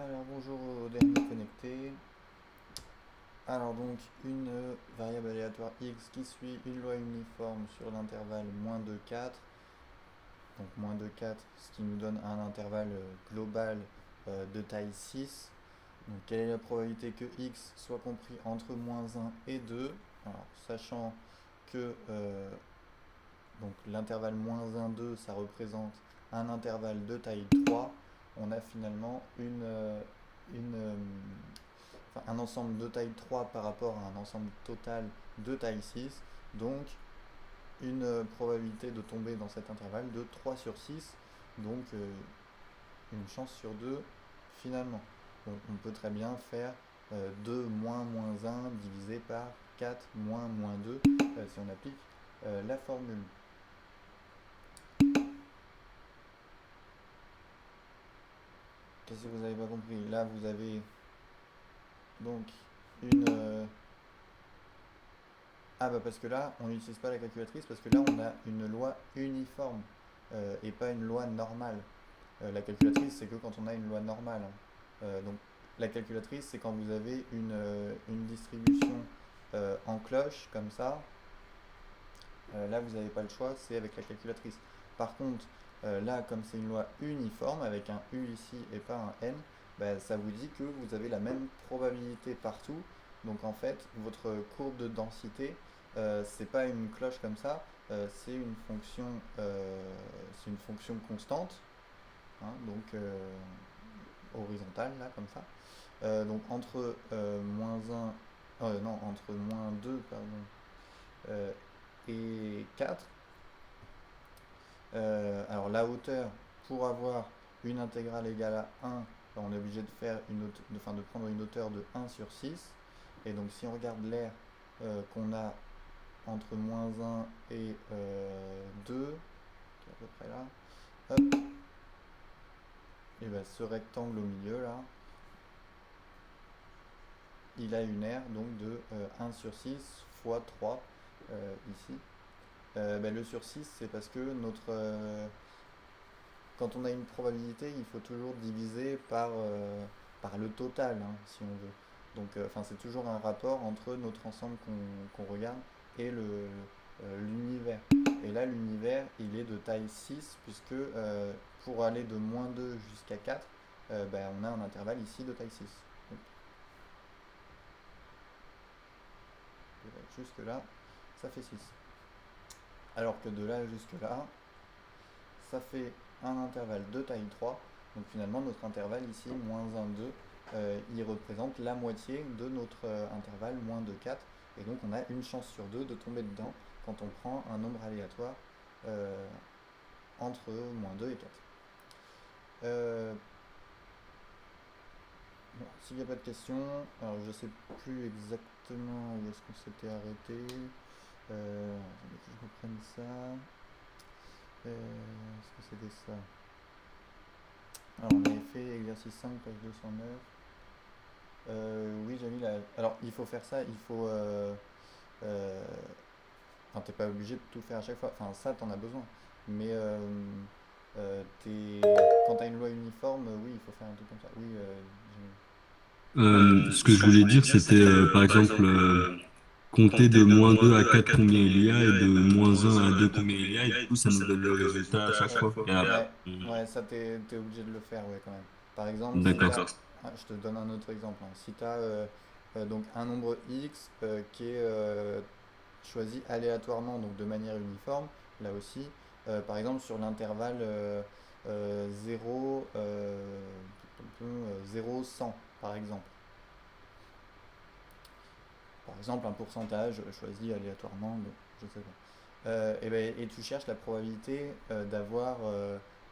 Alors bonjour aux derniers connectés. Alors donc une variable aléatoire x qui suit une loi uniforme sur l'intervalle -2,4. Donc -2,4, ce qui nous donne un intervalle global de taille 6. Donc quelle est la probabilité que x soit compris entre -1 et 2? Alors sachant que donc l'intervalle -1, 2, ça représente un intervalle de taille 3, on a finalement une, enfin, un ensemble de taille 3 par rapport à un ensemble total de taille 6, donc une probabilité de tomber dans cet intervalle de 3 sur 6, donc une chance sur 2 finalement. Donc on peut très bien faire 2 moins -1 divisé par 4 moins -2 si on applique la formule. Qu'est-ce que vous n'avez pas compris? Là vous avez donc une... Ah bah parce que là, on n'utilise pas la calculatrice parce que là, on a une loi uniforme et pas une loi normale. La calculatrice, c'est que quand on a une loi normale, hein. Donc la calculatrice, c'est quand vous avez une distribution en cloche, comme ça. Là, vous n'avez pas le choix, c'est avec la calculatrice. Par contre, là, comme c'est une loi uniforme, avec un U ici et pas un N, bah, ça vous dit que vous avez la même probabilité partout. Donc en fait, votre courbe de densité, c'est pas une cloche comme ça, c'est une fonction constante, hein, donc horizontale, là, comme ça. Donc entre non, entre -2, pardon, euh, et 4. Alors la hauteur, pour avoir une intégrale égale à 1, on est obligé de faire de prendre une hauteur de 1 sur 6. Et donc si on regarde l'aire qu'on a entre -1 et 2, qui est à peu près là, hop, et bien ce rectangle au milieu là, il a une aire donc de 1 sur 6 fois 3 ici. Le sur 6, c'est parce que quand on a une probabilité, il faut toujours diviser par le total, hein, si on veut. Donc, c'est toujours un rapport entre notre ensemble qu'on regarde et l'univers. Et là, l'univers, il est de taille 6, puisque pour aller de -2 jusqu'à 4, on a un intervalle ici de taille 6. Donc, jusque là, ça fait 6. Alors que de là jusque là, ça fait un intervalle de taille 3. Donc finalement, notre intervalle ici, -1, 2, il représente la moitié de notre intervalle -2, 4. Et donc on a une chance sur 2 de tomber dedans quand on prend un nombre aléatoire euh, entre -2 et 4. Bon, s'il n'y a pas de questions, alors je ne sais plus exactement où est-ce qu'on s'était arrêté. Attendez que je reprenne ça. Est-ce que c'était ça? Alors, on avait fait exercice 5, page 209. Oui, j'ai mis la. Alors, il faut faire ça, il faut. Euh, Enfin, t'es pas obligé de tout faire à chaque fois. Enfin, ça, t'en as besoin. Mais quand t'as une loi uniforme, oui, il faut faire un truc comme ça. Oui, Ce que je voulais dire, c'était par exemple compter de -2 à 4 combien il y a et de -1 à 2 combien il y a et du coup ça nous donne le résultat à chaque fois. Et ouais, après, ouais, ça, t'es obligé de le faire, ouais, quand même. Par exemple, si d'accord. t'as. Ah, je te donne un autre exemple, hein. Si t'as donc un nombre x qui est choisi aléatoirement, donc de manière uniforme, là aussi. Par exemple, sur l'intervalle 0, 0, 100, par exemple. Par exemple, un pourcentage choisi aléatoirement, je sais pas. Et tu cherches la probabilité d'avoir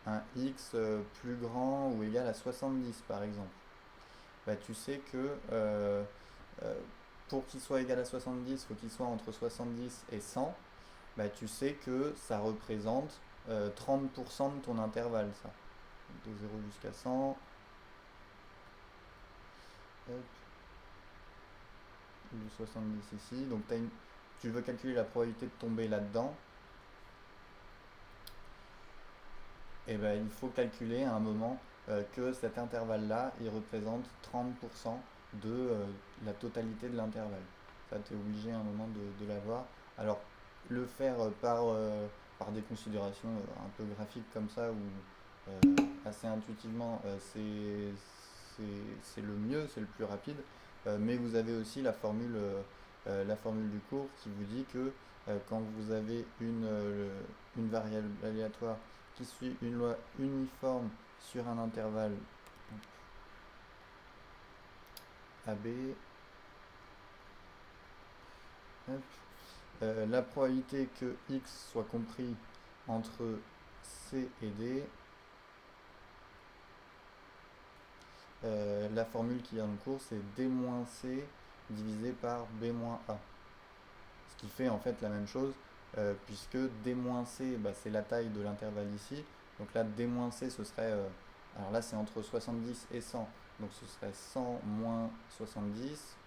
un x plus grand ou égal à 70, par exemple. Tu sais que euh, pour qu'il soit égal à 70, il faut qu'il soit entre 70 et 100. Tu sais que ça représente 30% de ton intervalle, ça. De 0 jusqu'à 100. Hop, 70 ici. Donc tu veux calculer la probabilité de tomber là-dedans. Et il faut calculer à un moment que cet intervalle-là, il représente 30% de la totalité de l'intervalle. Ça, tu es obligé à un moment de l'avoir. Alors, le faire par des considérations un peu graphiques comme ça, ou assez intuitivement, c'est le mieux, c'est le plus rapide. Mais vous avez aussi la formule du cours qui vous dit que quand vous avez une variable aléatoire qui suit une loi uniforme sur un intervalle AB, hop, la probabilité que x soit compris entre C et D, la formule qui est en cours, c'est D-C divisé par B-A. Ce qui fait en fait la même chose, puisque D-C, bah, c'est la taille de l'intervalle ici. Donc là, D-C, ce serait... alors là, c'est entre 70 et 100. Donc ce serait 100 moins 70.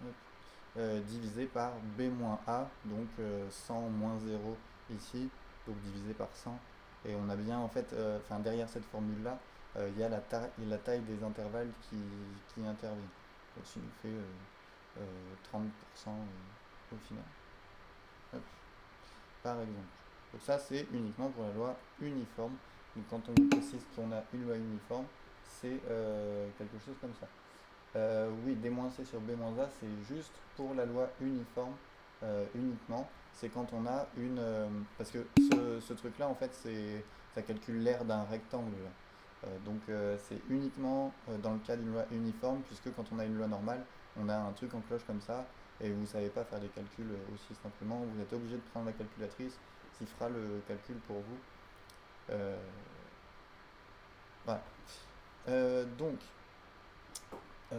Hop, divisé par B-A, donc 100 moins 0 ici, donc divisé par 100. Et on a bien, en fait, derrière cette formule-là, il y a la taille des intervalles qui intervient. Donc ça nous fait 30% au final. Hop, par exemple. Donc ça, c'est uniquement pour la loi uniforme. Donc quand on vous précise qu'on a une loi uniforme, c'est quelque chose comme ça. Oui, D-C sur B-A, c'est juste pour la loi uniforme uniquement. C'est quand on a une... parce que ce truc-là, en fait, ça calcule l'aire d'un rectangle. C'est uniquement dans le cas d'une loi uniforme, puisque quand on a une loi normale, on a un truc en cloche comme ça, et vous ne savez pas faire des calculs aussi simplement. Vous êtes obligé de prendre la calculatrice qui fera le calcul pour vous. Voilà. Donc, que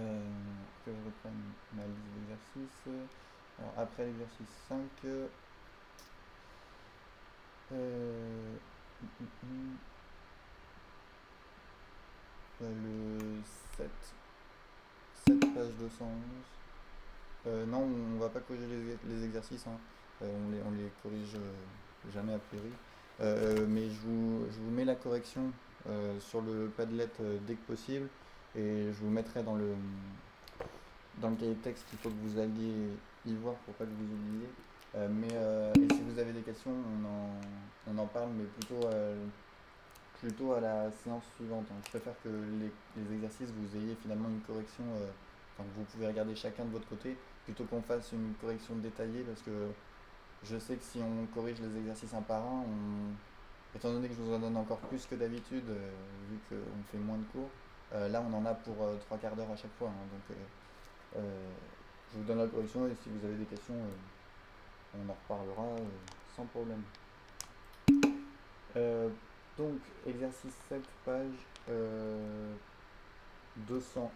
je reprenne ma liste d'exercices. Alors, après l'exercice 5, le 7, page 211. Non, on va pas corriger les exercices, hein. On les corrige jamais a priori. Mais je vous mets la correction sur le Padlet dès que possible, et je vous mettrai dans le cahier de texte qu'il faut que vous alliez y voir pour pas que vous oubliez. Et si vous avez des questions, on en parle, mais plutôt à la séance suivante, hein. Je préfère que les exercices, vous ayez finalement une correction, que vous pouvez regarder chacun de votre côté, plutôt qu'on fasse une correction détaillée, parce que je sais que si on corrige les exercices un par un, étant donné que je vous en donne encore plus que d'habitude, vu qu'on fait moins de cours, là on en a pour 3/4 d'heure à chaque fois, hein. Je vous donne la correction, et si vous avez des questions, on en reparlera sans problème. Euh, donc, exercice 7, page 211.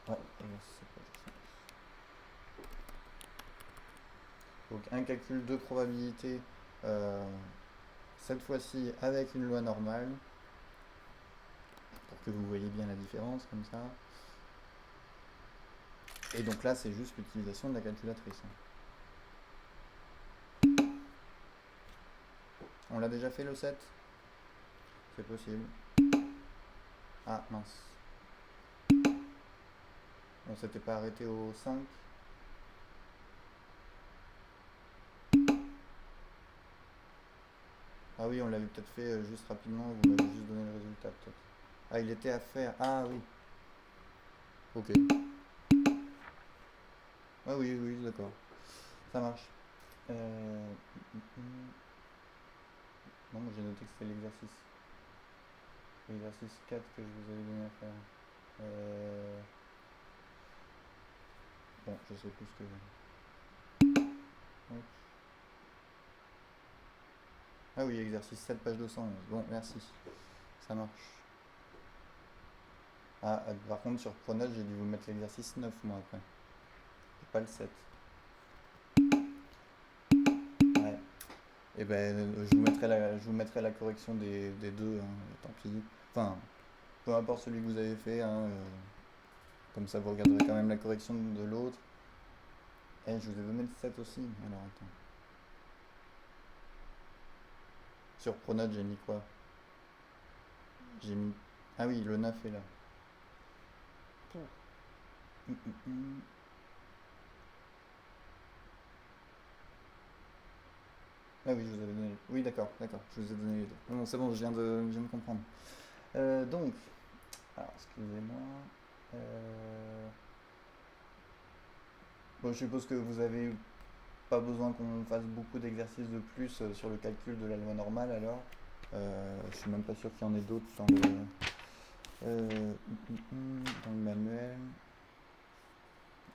Ouais, exercice 7, page 211. Donc, un calcul de probabilité, cette fois-ci avec une loi normale, pour que vous voyez bien la différence, comme ça. Et donc là, c'est juste l'utilisation de la calculatrice, hein. On l'a déjà fait le 7? C'est possible. Ah, mince. On s'était pas arrêté au 5? Ah oui, on l'avait peut-être fait juste rapidement, vous m'avez juste donné le résultat peut-être. Ah, il était à faire. Ah oui. Ok. Ah oui, oui, d'accord. Ça marche. Non, j'ai noté que c'était l'exercice. L'exercice 4 que je vous avais donné à faire. Bon, je sais plus ce que j'ai. Ah oui, exercice 7, page 211. Bon, merci. Ça marche. Ah, par contre, sur Pronote, j'ai dû vous mettre l'exercice 9, moi, après. Et pas le 7. Ouais. Et ben, je vous mettrai la correction des deux, hein, tant pis. Enfin, peu importe celui que vous avez fait, hein, comme ça, vous regarderez quand même la correction de l'autre. Je vous ai donné le 7 aussi. Alors attends. Sur Pronote, j'ai mis quoi? J'ai mis. Ah oui, le 9 est là. Hum, hum, hum. Ah oui, je vous avais donné. Oui, d'accord, d'accord. Je vous ai donné les deux. Non, c'est bon, je viens de comprendre. Donc, alors, excusez-moi. Euh, Bon, je suppose que vous avez pas besoin qu'on fasse beaucoup d'exercices de plus sur le calcul de la loi normale alors. Je suis même pas sûr qu'il y en ait d'autres dans le manuel.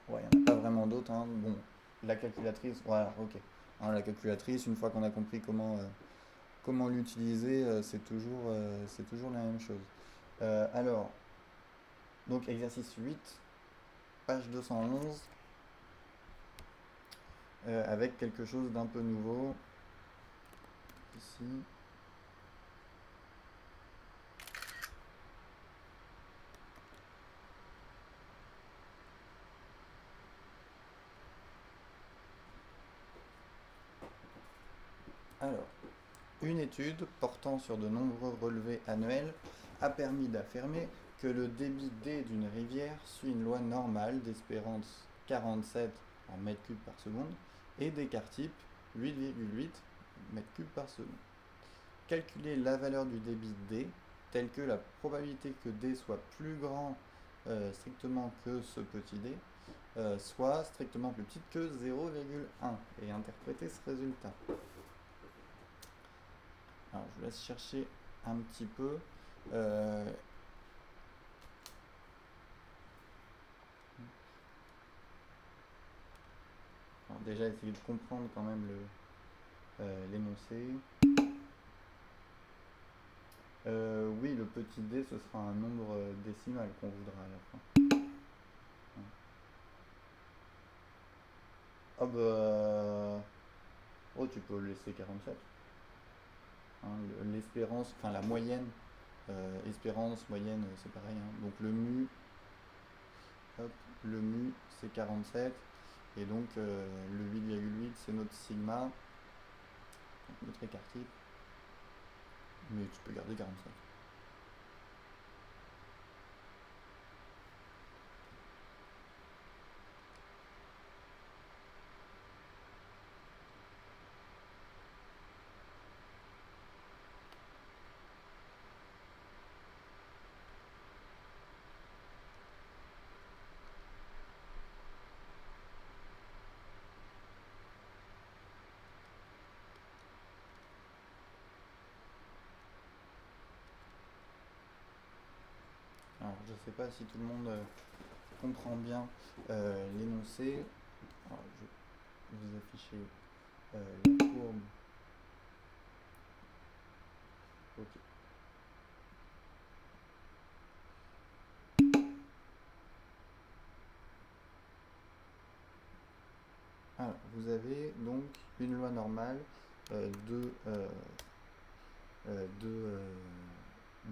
Ouais, il n'y en a pas vraiment d'autres, hein. Bon, la calculatrice, voilà, ok. Hein, la calculatrice, une fois qu'on a compris comment l'utiliser, c'est toujours la même chose. Alors, donc exercice 8, page 211, avec quelque chose d'un peu nouveau ici. Alors, une étude portant sur de nombreux relevés annuels a permis d'affirmer que le débit D d'une rivière suit une loi normale d'espérance 47 en mètres cubes par seconde et d'écart type 8,8 mètres cubes par seconde. Calculer la valeur du débit D, telle que la probabilité que D soit plus grand strictement que ce petit d, soit strictement plus petite que 0,1 et interpréter ce résultat. Alors, je vous laisse chercher un petit peu. Alors déjà, essayer de comprendre quand même l'énoncé. Oui, le petit d, ce sera un nombre décimal qu'on voudra à la fin. Ah bah... Oh, tu peux laisser 47. Hein, l'espérance, enfin la moyenne, espérance, moyenne, c'est pareil. Hein. Donc hop, le mu c'est 47. Et donc le 8,8 c'est notre sigma, notre écart type. Mais tu peux garder 47. Alors je sais pas si tout le monde comprend bien l'énoncé. Alors, je vais vous afficher la courbe. Ok. Alors, vous avez donc une loi normale de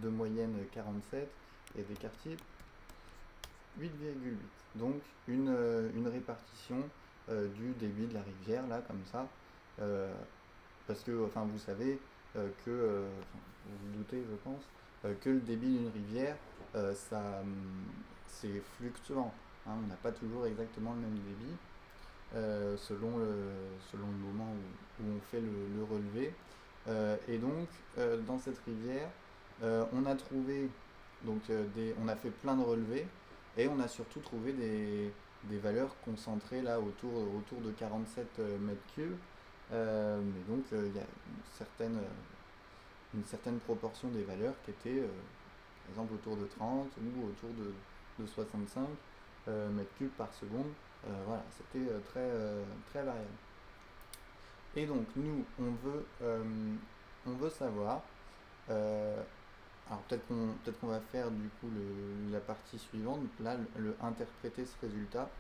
moyenne 47 et d'écart type 8,8. Donc une répartition du débit de la rivière, là, comme ça. Parce que, enfin, vous savez vous vous doutez, je pense, que le débit d'une rivière, c'est fluctuant. Hein, on n'a pas toujours exactement le même débit selon le moment où on fait le relevé. Et donc, dans cette rivière, on a trouvé, donc, on a fait plein de relevés, et on a surtout trouvé des valeurs concentrées là autour de 47 mètres cubes. Mais donc, il y a une certaine proportion des valeurs qui étaient, par exemple, autour de 30 ou autour de 65 mètres cubes par seconde. Voilà, c'était très variable. Et donc, nous, on veut savoir, alors peut-être qu'on va faire du coup la partie suivante, là, interpréter ce résultat.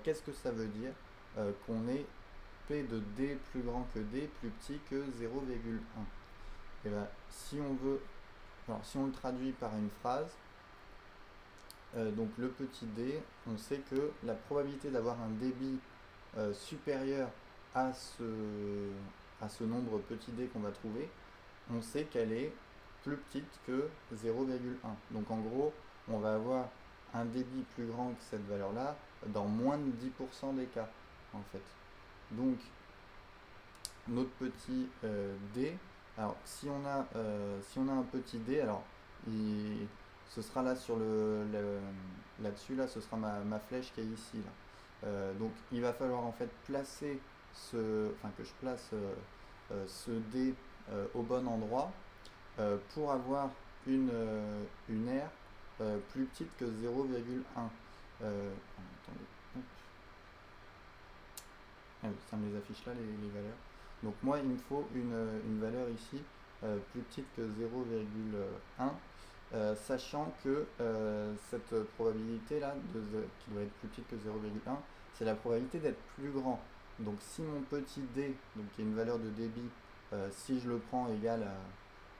Qu'est-ce que ça veut dire qu'on ait P de D plus grand que D plus petit que 0,1? Et bien, si on le traduit par une phrase, donc le petit d, on sait que la probabilité d'avoir un débit supérieure à ce nombre petit d qu'on va trouver, on sait qu'elle est plus petite que 0,1. Donc en gros, on va avoir un débit plus grand que cette valeur-là dans moins de 10% des cas, en fait. Donc, notre petit d, alors si on a un petit d, alors ce sera là sur là-dessus, là, ce sera ma flèche qui est ici. Là. Donc il va falloir en fait placer que je place ce d au bon endroit pour avoir une aire plus petite que 0,1. Attendez. Hop. Ah oui, ça me les affiche là les valeurs. Donc moi il me faut une valeur ici plus petite que 0,1, sachant que cette probabilité là qui doit être plus petite que 0,1, c'est la probabilité d'être plus grand. Donc si mon petit d, donc qui est une valeur de débit, si je le prends égal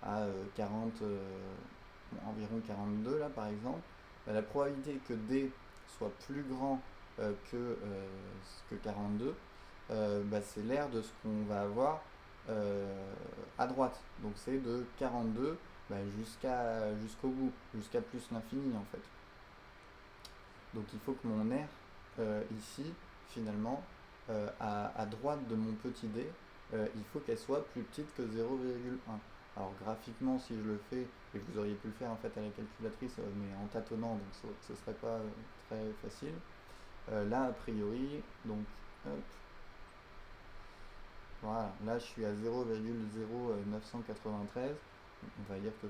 à 40, environ 42 là par exemple, la probabilité que d soit plus grand que 42, c'est l'aire de ce qu'on va avoir à droite. Donc c'est de 42 jusqu'au bout, jusqu'à plus l'infini en fait. Donc il faut que mon aire ici, finalement, à droite de mon petit d, il faut qu'elle soit plus petite que 0,1. Alors graphiquement, si je le fais, et vous auriez pu le faire en fait à la calculatrice, mais en tâtonnant, donc ce serait pas très facile. Là, a priori, donc, hop, voilà, là je suis à 0,0993. On va dire que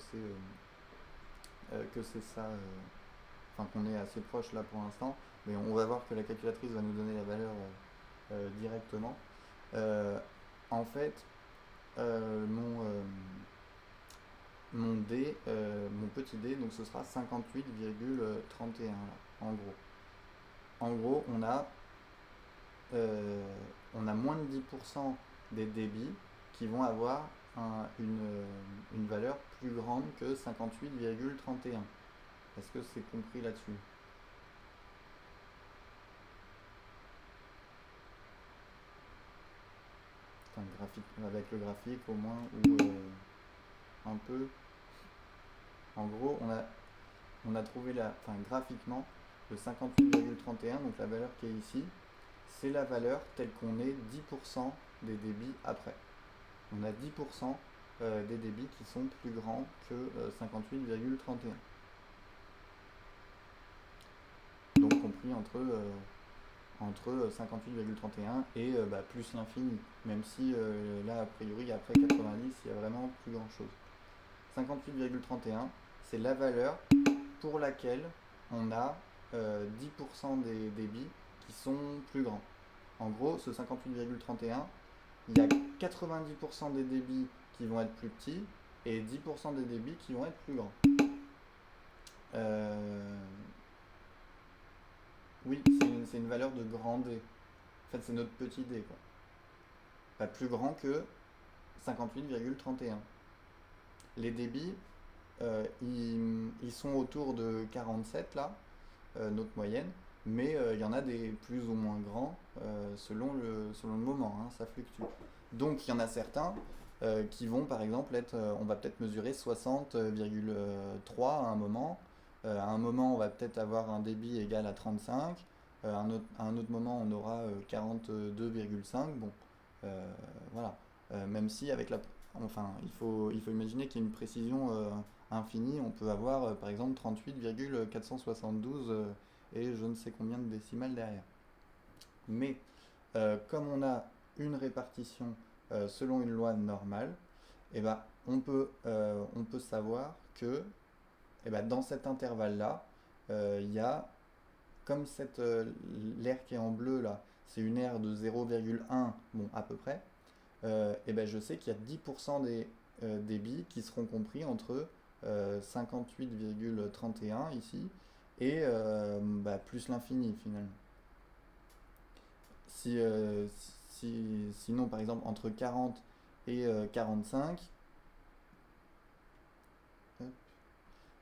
c'est ça, enfin qu'on est assez proche là pour l'instant, mais on va voir que la calculatrice va nous donner la valeur directement. En fait, mon d, mon petit d, donc ce sera 58,31 là, en gros. En gros, on a moins de 10% des débits qui vont avoir une valeur plus grande que 58,31. Est-ce que c'est compris là-dessus? Enfin, avec le graphique au moins, ou un peu. En gros, on a trouvé graphiquement, le 58,31, donc la valeur qui est ici, c'est la valeur telle qu'on est 10% des débits après. On a 10% des débits qui sont plus grands que 58,31. Donc compris entre 58,31 et plus l'infini, même si là a priori après 90 il y a vraiment plus grand chose. 58,31, c'est la valeur pour laquelle on a 10% des débits qui sont plus grands. En gros, ce 58,31, il y a 90% des débits qui vont être plus petits et 10% des débits qui vont être plus grands. Oui, c'est une valeur de grand D. En fait, c'est notre petit d, quoi. Pas plus grand que 58,31. Les débits, ils sont autour de 47 là, notre moyenne, mais il y en a des plus ou moins grands selon le moment, hein, ça fluctue. Donc il y en a certains qui vont par exemple être, on va peut-être mesurer 60,3 à un moment. À un moment, on va peut-être avoir un débit égal à 35. À un autre moment, on aura 42,5. Bon, voilà. Même si avec enfin, il faut imaginer qu'il y a une précision infinie. On peut avoir par exemple 38,472 et je ne sais combien de décimales derrière. Mais comme on a une répartition selon une loi normale, eh ben, on peut savoir que dans cet intervalle-là, il y a, comme l'aire qui est en bleu là, c'est une aire de 0,1, bon, à peu près, je sais qu'il y a 10% des débits qui seront compris entre 58,31 ici et plus l'infini finalement. Sinon, par exemple, entre 40 et 45,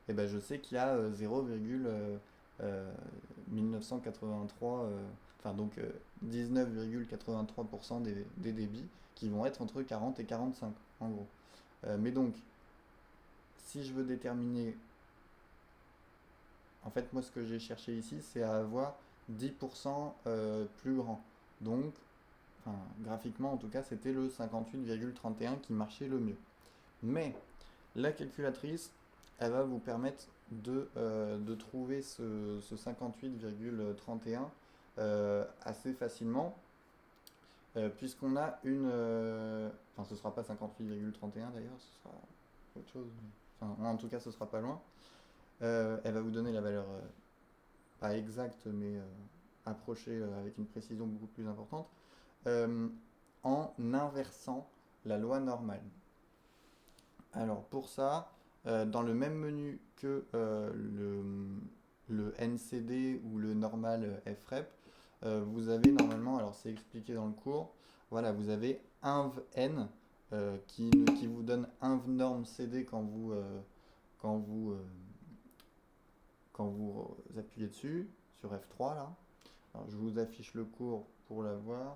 je sais qu'il y a 0,1983 enfin donc 19,83% des débits qui vont être entre 40 et 45 en gros. Mais donc, si je veux déterminer, en fait moi ce que j'ai cherché ici c'est à avoir 10% plus grand. Donc, enfin, graphiquement en tout cas c'était le 58,31 qui marchait le mieux. Mais la calculatrice, elle va vous permettre de trouver ce 58,31 assez facilement, puisqu'on a une... enfin, ce sera pas 58,31 d'ailleurs, ce sera autre chose. Enfin, en tout cas, ce sera pas loin. Elle va vous donner la valeur, pas exacte, mais approchée avec une précision beaucoup plus importante, euh, en inversant la loi normale. Alors pour ça, dans le même menu que le NCD ou le normal FREP, vous avez normalement, alors c'est expliqué dans le cours, voilà, vous avez invn qui vous donne invnorm CD quand vous, euh, quand vous appuyez dessus, sur F3 là. Alors je vous affiche le cours pour l'avoir.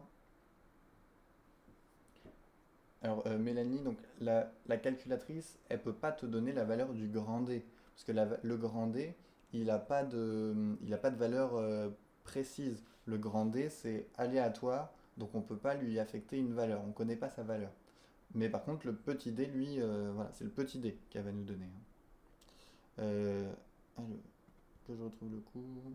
Alors Mélanie, donc la calculatrice, elle peut pas te donner la valeur du grand D, parce que le grand D, il a pas de valeur précise. Le grand D, c'est aléatoire, donc on peut pas lui affecter une valeur, on connaît pas sa valeur. Mais par contre, le petit D, lui, voilà, c'est le petit D qu'elle va nous donner, hein. Alors, que je retrouve le cours.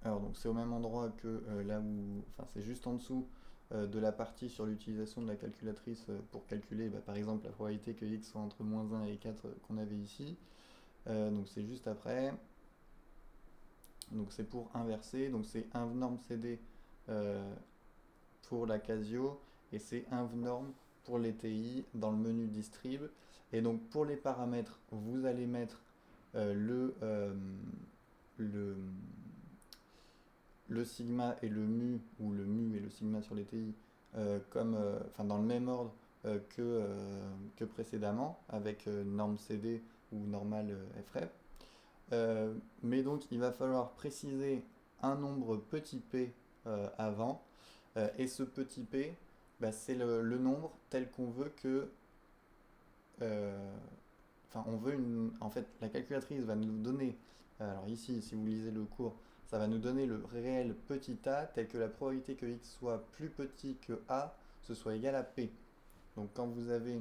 Alors donc c'est au même endroit que là où, enfin c'est juste en dessous de la partie sur l'utilisation de la calculatrice pour calculer par exemple la probabilité que x soit entre -1 et 4 qu'on avait ici. Donc c'est juste après. Donc c'est pour inverser, donc c'est invnorm CD euh, pour la Casio et c'est invnorm pour les TI dans le menu distrib. Et donc pour les paramètres, vous allez mettre le le sigma et le mu, ou le mu et le sigma sur les TI, comme, enfin, dans le même ordre que précédemment, avec norme CD ou normal FREP. Mais donc il va falloir préciser un nombre petit p avant, et ce petit p, c'est le nombre tel qu'on veut que... euh, Enfin, on veut une... En fait, la calculatrice va nous donner... Alors ici, si vous lisez le cours, ça va nous donner le réel petit a tel que la probabilité que x soit plus petit que a, ce soit égal à p. Donc quand vous avez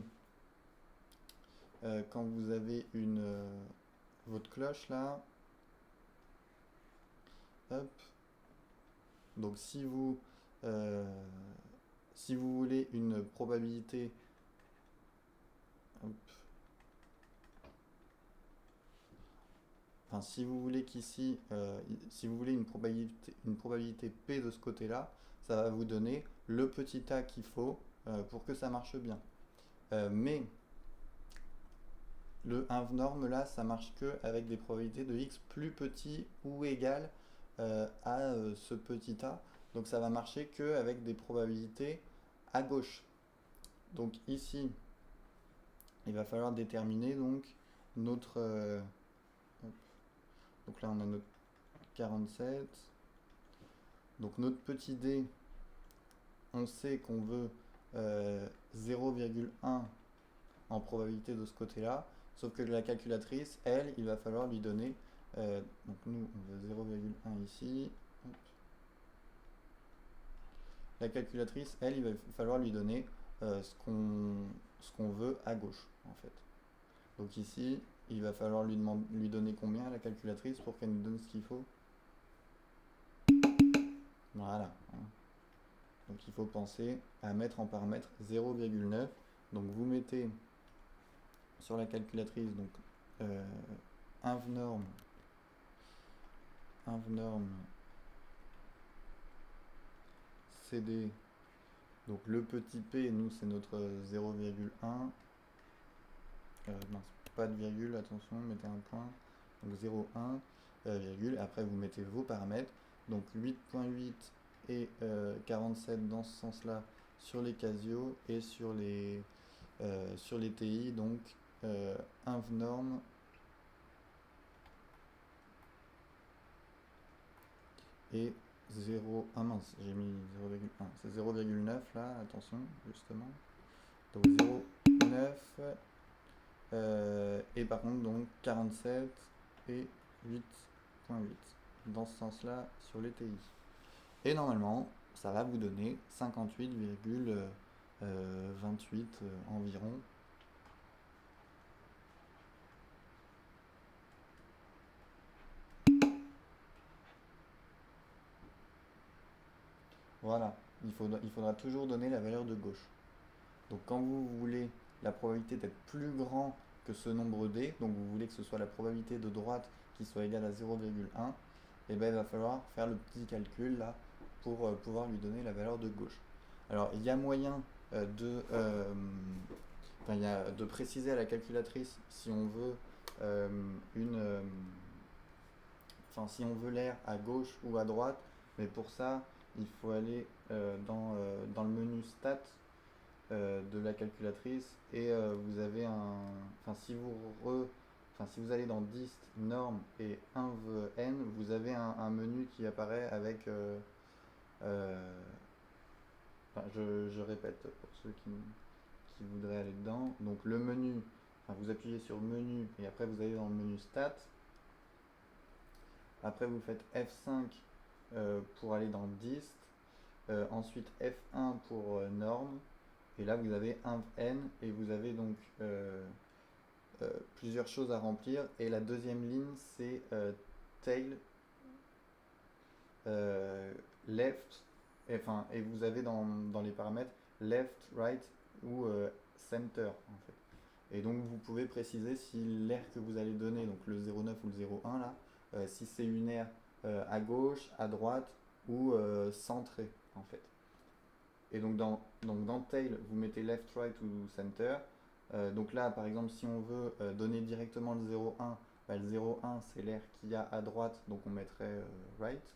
votre cloche là, hop, donc si vous voulez une probabilité, hop, enfin, si vous voulez qu'ici, si vous voulez une probabilité P de ce côté-là, ça va vous donner le petit a qu'il faut pour que ça marche bien. Mais le inv-norm là, ça marche que avec des probabilités de x plus petit ou égal à ce petit a. Donc ça va marcher que avec des probabilités à gauche. Donc ici, il va falloir déterminer donc notre... donc là on a notre 47. Donc notre petit d, on sait qu'on veut 0,1 en probabilité de ce côté-là, sauf que la calculatrice, elle, il va falloir lui donner, donc nous on veut 0,1 ici, hop. La calculatrice, elle, il va falloir lui donner ce qu'on veut à gauche en fait. Donc ici, il va falloir lui donner combien à la calculatrice pour qu'elle nous donne ce qu'il faut. Voilà. Donc il faut penser à mettre en paramètre 0,9. Donc vous mettez sur la calculatrice donc invnorm CD. Donc le petit p, nous c'est notre 0,1. Mince, pas de virgule, attention, mettez un point. Donc 0,1, virgule. Après vous mettez vos paramètres. Donc 8.8 et 47 dans ce sens-là sur les Casio et sur les TI, donc inv norm et 0. Ah mince, j'ai mis 0,1. C'est 0,9 là, attention, justement. Donc 0,9. Et par contre, donc 47 et 8,8. Dans ce sens-là, sur les TI. Et normalement, ça va vous donner 58,28 environ. Voilà, il faudra toujours donner la valeur de gauche. Donc quand vous voulez la probabilité d'être plus grand que ce nombre d, donc vous voulez que ce soit la probabilité de droite qui soit égale à 0,1, et bien il va falloir faire le petit calcul là pour pouvoir lui donner la valeur de gauche. Alors il y a moyen de préciser à la calculatrice si on veut si on veut l'air à gauche ou à droite, mais pour ça il faut aller dans le menu stats de la calculatrice et vous avez si vous allez dans dist norm et inv-n, vous avez un menu qui apparaît avec je répète pour ceux qui voudraient aller dedans. Donc le menu, vous appuyez sur menu et après vous allez dans le menu stats. Après vous faites F5 pour aller dans dist. Ensuite F1 pour norme. Et là vous avez inv-n et vous avez donc plusieurs choses à remplir. Et la deuxième ligne c'est tail left. Et vous avez dans les paramètres left, right ou center en fait. Et donc vous pouvez préciser si l'air que vous allez donner, donc le 0,9 ou le 0,1 là, si c'est une aire à gauche, à droite ou centrée en fait. Et donc dans tail, vous mettez left, right ou center. Donc là, par exemple, si on veut donner directement le 0,1, bah, le 0,1 c'est l'air qu'il y a à droite, donc on mettrait right.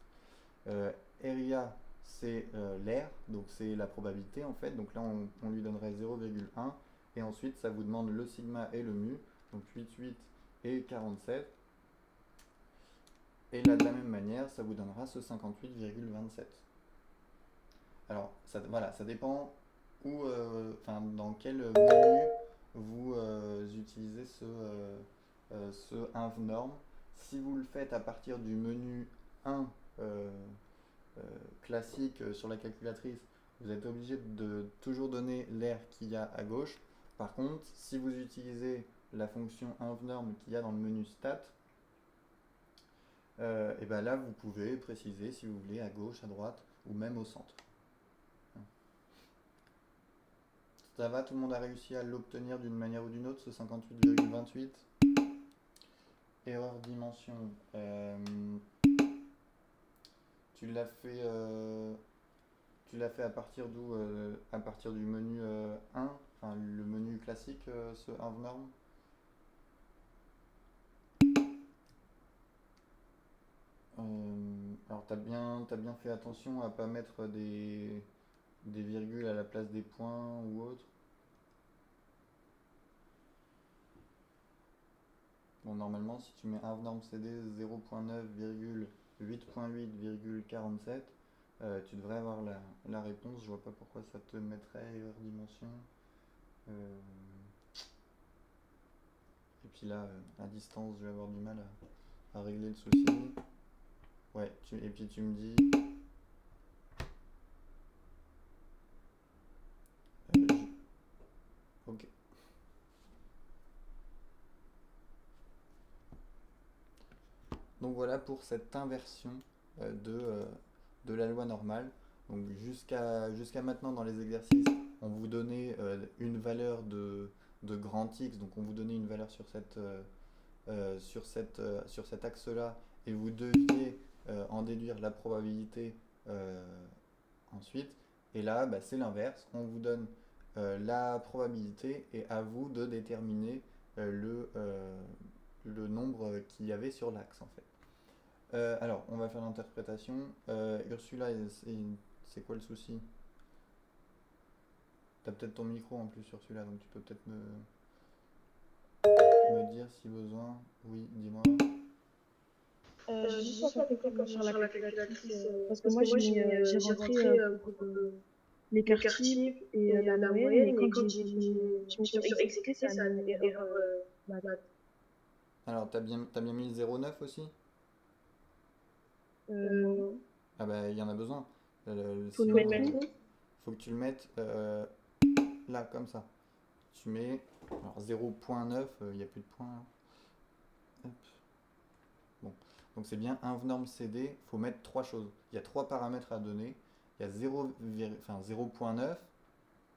Area c'est l'air, donc c'est la probabilité en fait. Donc là, on lui donnerait 0,1. Et ensuite, ça vous demande le sigma et le mu, donc 8,8 et 47. Et là, de la même manière, ça vous donnera ce 58,27. Alors, voilà, ça dépend dans quel menu vous utilisez ce inv norm. Si vous le faites à partir du menu 1 classique sur la calculatrice, vous êtes obligé de toujours donner l'air qu'il y a à gauche. Par contre, si vous utilisez la fonction invnorm qu'il y a dans le menu stat, et ben là vous pouvez préciser si vous voulez à gauche, à droite ou même au centre. Ça va, tout le monde a réussi à l'obtenir d'une manière ou d'une autre, ce 58,28. Erreur dimension. Tu l'as fait à partir d'où à partir du menu 1, enfin le menu classique, ce invnorm. Alors t'as bien fait attention à pas mettre des virgules à la place des points ou autre. Bon, normalement, si tu mets invnorm cd 0.9,8.8,47, tu devrais avoir la réponse. Je vois pas pourquoi ça te mettrait erreur dimension. Et puis là, à distance, je vais avoir du mal à régler le souci. Ouais, et puis tu me dis. Ok. Donc voilà pour cette inversion de la loi normale. Donc jusqu'à maintenant dans les exercices, on vous donnait une valeur de grand X, donc on vous donnait une valeur sur cet axe-là, et vous deviez en déduire la probabilité ensuite. Et là, bah, c'est l'inverse, on vous donne la probabilité et à vous de déterminer le nombre qu'il y avait sur l'axe en fait. Alors, on va faire l'interprétation. Ursula, c'est quoi le souci? T'as peut-être ton micro en plus sur celui-là, donc tu peux peut-être me. me dire si besoin. Oui, dis-moi. J'ai juste pas compris comment sur la calculatrice, parce que Parce moi que moi, j'ai j'ai rentré rentré pour pour l'écart l'écart type type et et la la moyenne, moyenne, mais mais quand quand je mis j'ai sur mis sur exécuter, ça exécuter, a ça a mis une mis une erreur erreur math. math. Alors, t'as bien mis le 0,9 aussi? Non. Non. Ah bah, il y en a besoin. Faut le Faut le Sinon, mettre mettre où? où? faut que tu le mettes là, comme ça. Tu mets alors 0,9, il n'y a plus de points là. Hop. Bon. Donc c'est bien un norme CD, il faut mettre trois choses. Il y a trois paramètres à donner. Il y a 0,9,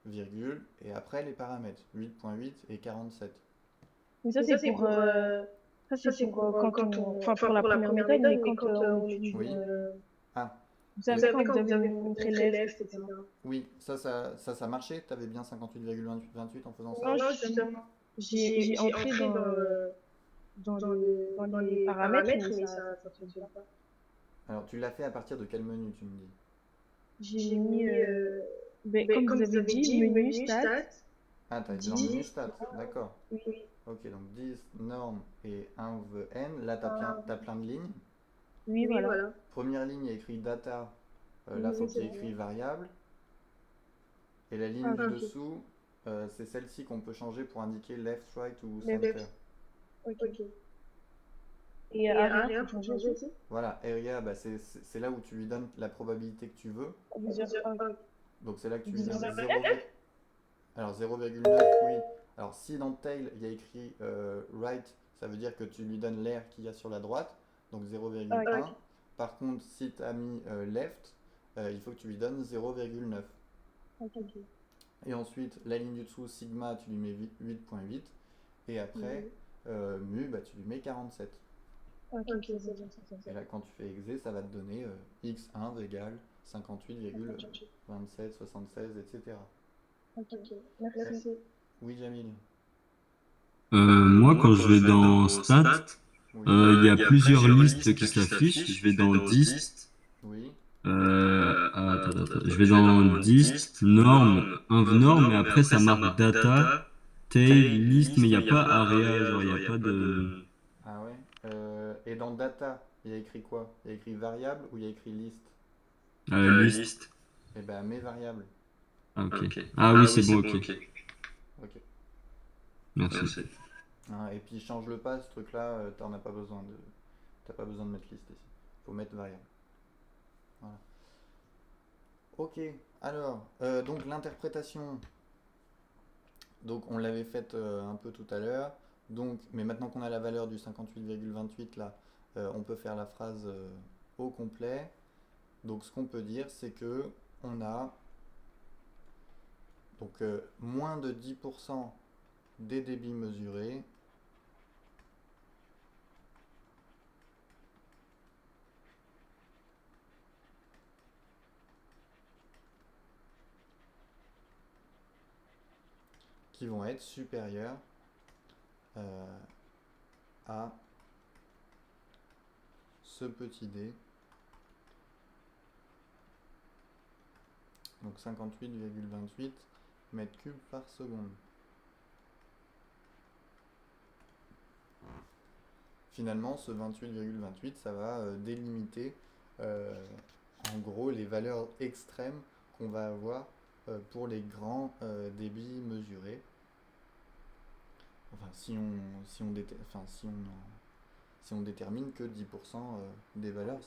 virgule, et après les paramètres, 8,8 et 47. Mais ça Mais ça, c'est c'est pour, pour, ça ça, c'est c'est pour pour quand quand on, on, enfin enfin, pour la pour la première première méthode, méthode, mais mais quand quand on on utilise, Oui. utilise, Ah, vous vous savez savez, quand quand vous vous avez avez montré montré left, left, etc. etc. oui, ça marchait? T'avais bien 58,28 en faisant ça? Non, Non, justement, justement, j'ai j'ai entré entré dans dans les les paramètres, paramètres, mais mais ça ça fonctionne fonctionne pas. pas. Alors tu l'as fait à partir de quel menu, tu me dis? J'ai J'ai mis, mis, comme vous comme vous avez avez dit, dit, menu menu stats, stats, Ah, t'as été dans le 10, menu stats, d'accord. oui, oui, Ok, donc 10, norme et 1 n. Là, t'as plein de lignes. oui, oui, voilà. voilà. Première ligne, il y a écrit data. Là, Oui, faut oui, qu'il c'est y ait bon. écrit variable. Et la Ah, ligne du ok. Ok. dessous, c'est celle-ci qu'on peut changer pour indiquer left, right ou Left, center. ok. Ok. Et Et arrière, arrière, faut faut changer changer aussi? aussi? Voilà, area, bah, c'est là où tu lui donnes la probabilité que tu veux. À 10 heures, Donc c'est là que tu lui 10 donnes heures. 0, alors 0,9, oui. Alors si dans tail, il y a écrit right, ça veut dire que tu lui donnes l'air qu'il y a sur la droite, donc Ah, 0,1. ok. Par contre, si tu as mis left, il faut que tu lui donnes 0,9. Ok. Et ensuite, la ligne du dessous, sigma, tu lui mets 8,8. Et après, mu, bah, tu lui mets 47. Ok, Ok, c'est c'est bon, bon. c'est Et bon. là, quand tu fais exé, ça va te donner x1 égale 58,27, 76, etc. Ok, Ok. merci. Merci. Oui, Jamil. Moi, quand je vais dans stats, Oui. il y a plusieurs listes qui s'affichent. Je vais dans dist. Oui. Attends. Je vais dans dist, norme, norme, et après ça marque data, tail, list, mais il n'y a pas area, genre il n'y a pas de Ah ouais. Et dans data, il y a écrit quoi? Il y a écrit variable ou il y a écrit liste? list. Eh ben, mes variables. Ah, ok. Ah oui, c'est bon, ok. Ok. Merci. Hein, et puis change le pas, ce truc-là, t'en as pas besoin de. T'as pas besoin de mettre liste ici. Faut mettre variable. Voilà. Ok. Alors, donc l'interprétation. Donc on l'avait faite un peu tout à l'heure. Donc, mais maintenant qu'on a la valeur du 58,28 là, on peut faire la phrase au complet. Donc ce qu'on peut dire, c'est que on a donc moins de 10% des débits mesurés qui vont être supérieurs à ce petit d, donc 58,28 mètres cubes par seconde. Finalement, ce 28,28, ça va délimiter en gros les valeurs extrêmes qu'on va avoir pour les grands débits mesurés. Enfin, si on détermine que 10% des valeurs,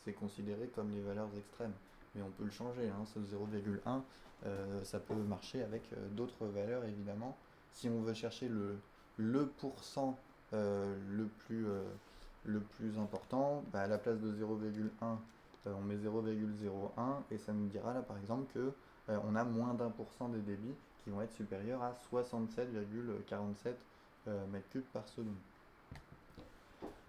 c'est considéré comme les valeurs extrêmes. Mais on peut le changer, hein, ce 0,1, ça peut marcher avec d'autres valeurs évidemment. Si on veut chercher le pourcent le plus important, bah, à la place de 0,1, on met 0,01 et ça nous dira là par exemple que on a moins d'1% des débits qui vont être supérieurs à 67,47 mètres cubes par seconde.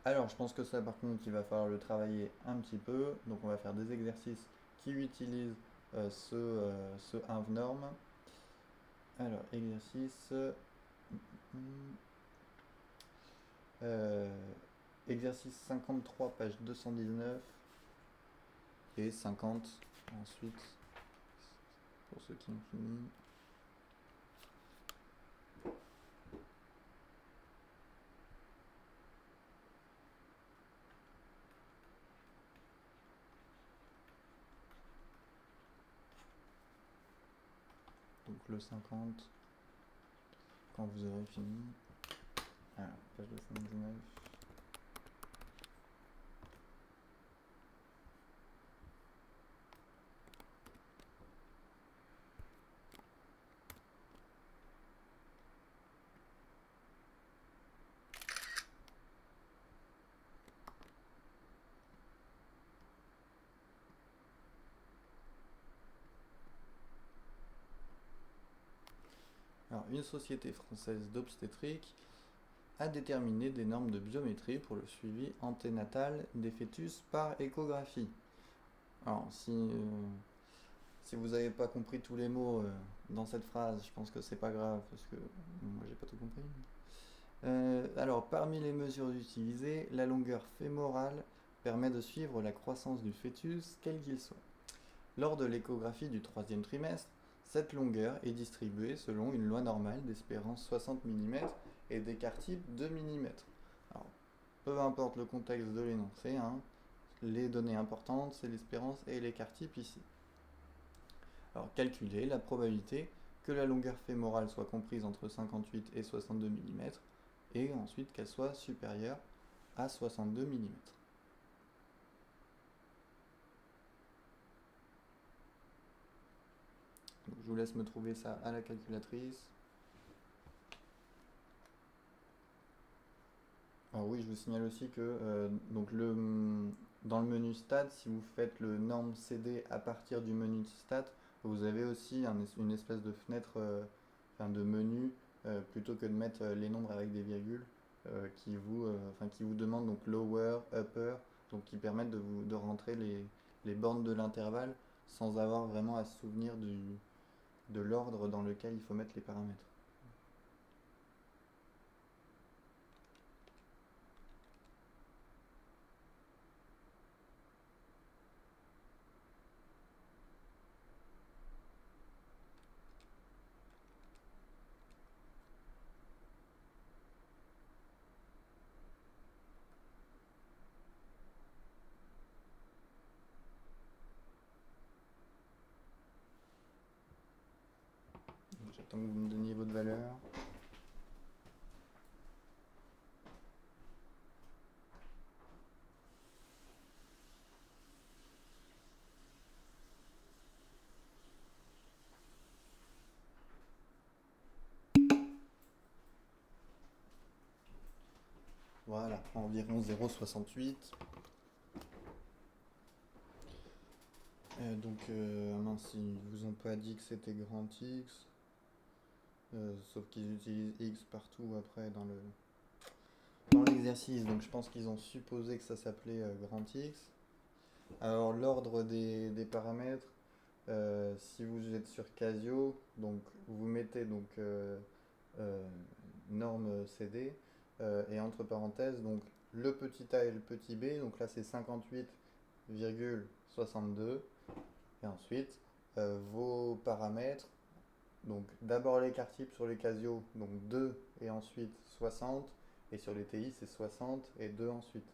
Alors, je pense que ça, par contre, il va falloir le travailler un petit peu. Donc, on va faire des exercices qui utilisent ce inv norme. Alors, exercice. Exercice 53, page 219. Et 50 ensuite, pour ceux qui ont fini. le 50 quand vous aurez fini. Alors, page 219. Alors, une société française d'obstétrique a déterminé des normes de biométrie pour le suivi anténatal des fœtus par échographie. Alors, si vous n'avez pas compris tous les mots dans cette phrase, je pense que c'est pas grave parce que moi j'ai pas tout compris. Alors, parmi les mesures utilisées, la longueur fémorale permet de suivre la croissance du fœtus, quel qu'il soit. Lors de l'échographie du 3e trimestre, cette longueur est distribuée selon une loi normale d'espérance 60 mm et d'écart type 2 mm. Alors, peu importe le contexte de l'énoncé, les données importantes, c'est l'espérance et l'écart type ici. Alors, calculer la probabilité que la longueur fémorale soit comprise entre 58 et 62 mm et ensuite qu'elle soit supérieure à 62 mm. Donc, je vous laisse me trouver ça à la calculatrice. Alors oui, je vous signale aussi que dans le menu stats, si vous faites le norme CD à partir du menu stats, vous avez aussi une espèce de fenêtre, de menu, plutôt que de mettre les nombres avec des virgules, qui vous demandent donc lower, upper, donc qui permettent de rentrer les bornes de l'intervalle sans avoir vraiment à se souvenir de l'ordre dans lequel il faut mettre les paramètres. J'attends que vous me donniez votre valeur. Voilà, environ 0,68. Mince, ils vous ont pas dit que c'était grand X, sauf qu'ils utilisent X partout après dans l'exercice, donc je pense qu'ils ont supposé que ça s'appelait grand X. Alors l'ordre des paramètres, si vous êtes sur Casio, donc vous mettez norme CD et entre parenthèses donc le petit a et le petit b, donc là c'est 58,62 et ensuite vos paramètres, donc d'abord l'écart type sur les Casio, donc 2 et ensuite 60, et sur les TI c'est 60 et 2 ensuite.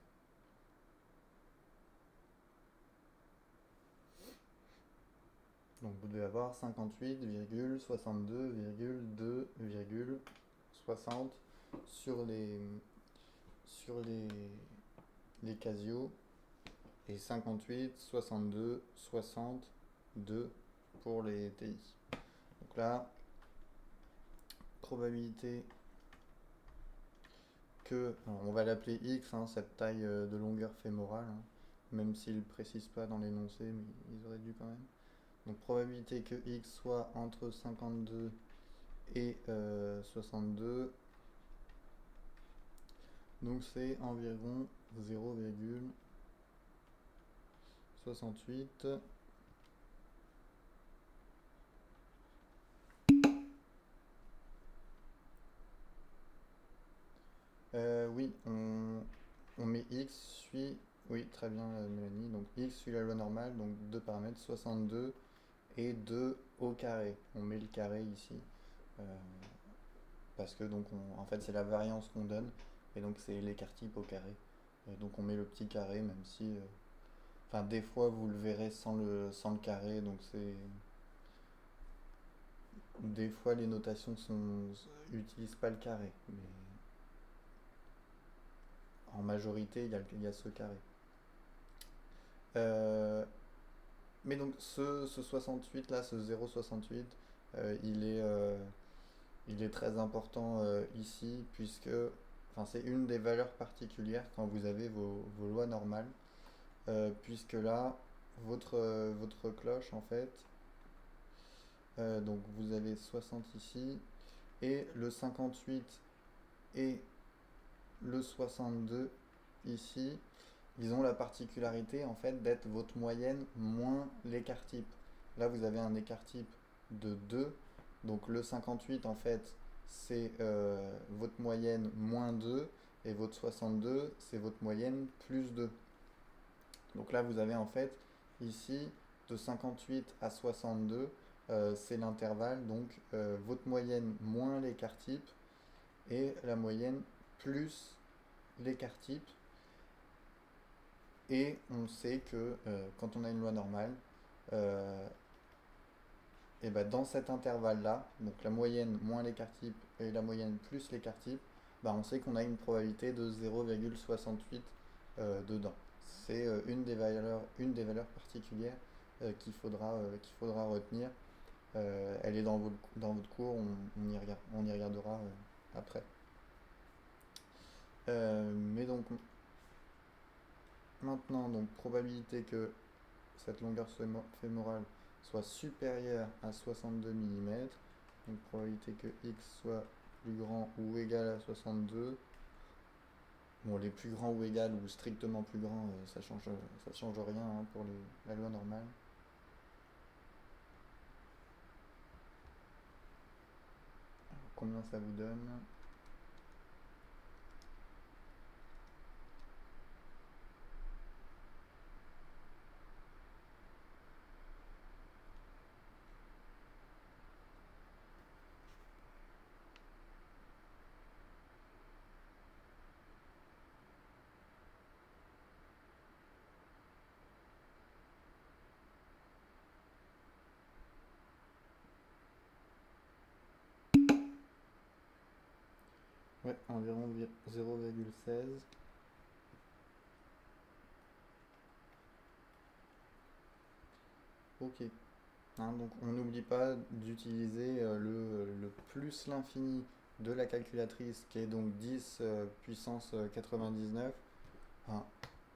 Donc vous devez avoir 58,62,2,60 sur les Casio et 58, 62, 62 pour les TI. Donc là, probabilité que, on va l'appeler X, cette taille de longueur fémorale, même s'ils ne précisent pas dans l'énoncé, mais ils auraient dû quand même. Donc probabilité que X soit entre 52 et 62, donc c'est environ 0,68. Oui, on met X suit, oui très bien Mélanie, donc X suit la loi normale, donc deux paramètres, 62 et 2 au carré. On met le carré ici, parce que donc en fait c'est la variance qu'on donne, et donc c'est l'écart type au carré. Et donc on met le petit carré, même si... des fois vous le verrez sans le carré, donc c'est... des fois les notations utilisent pas le carré, mais en majorité il y a ce carré. Euh, mais donc ce 68 là, ce 0,68, euh, il est, euh, il est très important ici, puisque c'est une des valeurs particulières quand vous avez vos lois normales, puisque là, votre cloche, en fait, donc vous avez 60 ici, et le 58 et le 62 ici, ils ont la particularité en fait d'être votre moyenne moins l'écart type. Là, vous avez un écart type de 2. Donc le 58 en fait, c'est votre moyenne moins 2 et votre 62, c'est votre moyenne plus 2. Donc là, vous avez en fait ici de 58 à 62, c'est l'intervalle, donc votre moyenne moins l'écart type et la moyenne plus l'écart type. Et on sait que quand on a une loi normale, euh, et ben dans cet intervalle-là, donc la moyenne moins l'écart type et la moyenne plus l'écart type, on sait qu'on a une probabilité de 0,68 dedans. C'est une des valeurs particulières qu'il faudra retenir. Elle est dans votre cours, on y regardera après. Mais donc maintenant, donc probabilité que cette longueur fémorale soit supérieure à 62 mm, donc probabilité que x soit plus grand ou égal à 62. Bon, les plus grands ou égal ou strictement plus grands, ça change rien pour la loi normale. Alors, combien ça vous donne? Ouais, environ 0,16. Ok. Donc on n'oublie pas d'utiliser le plus l'infini de la calculatrice qui est donc 10 puissance 99. Enfin,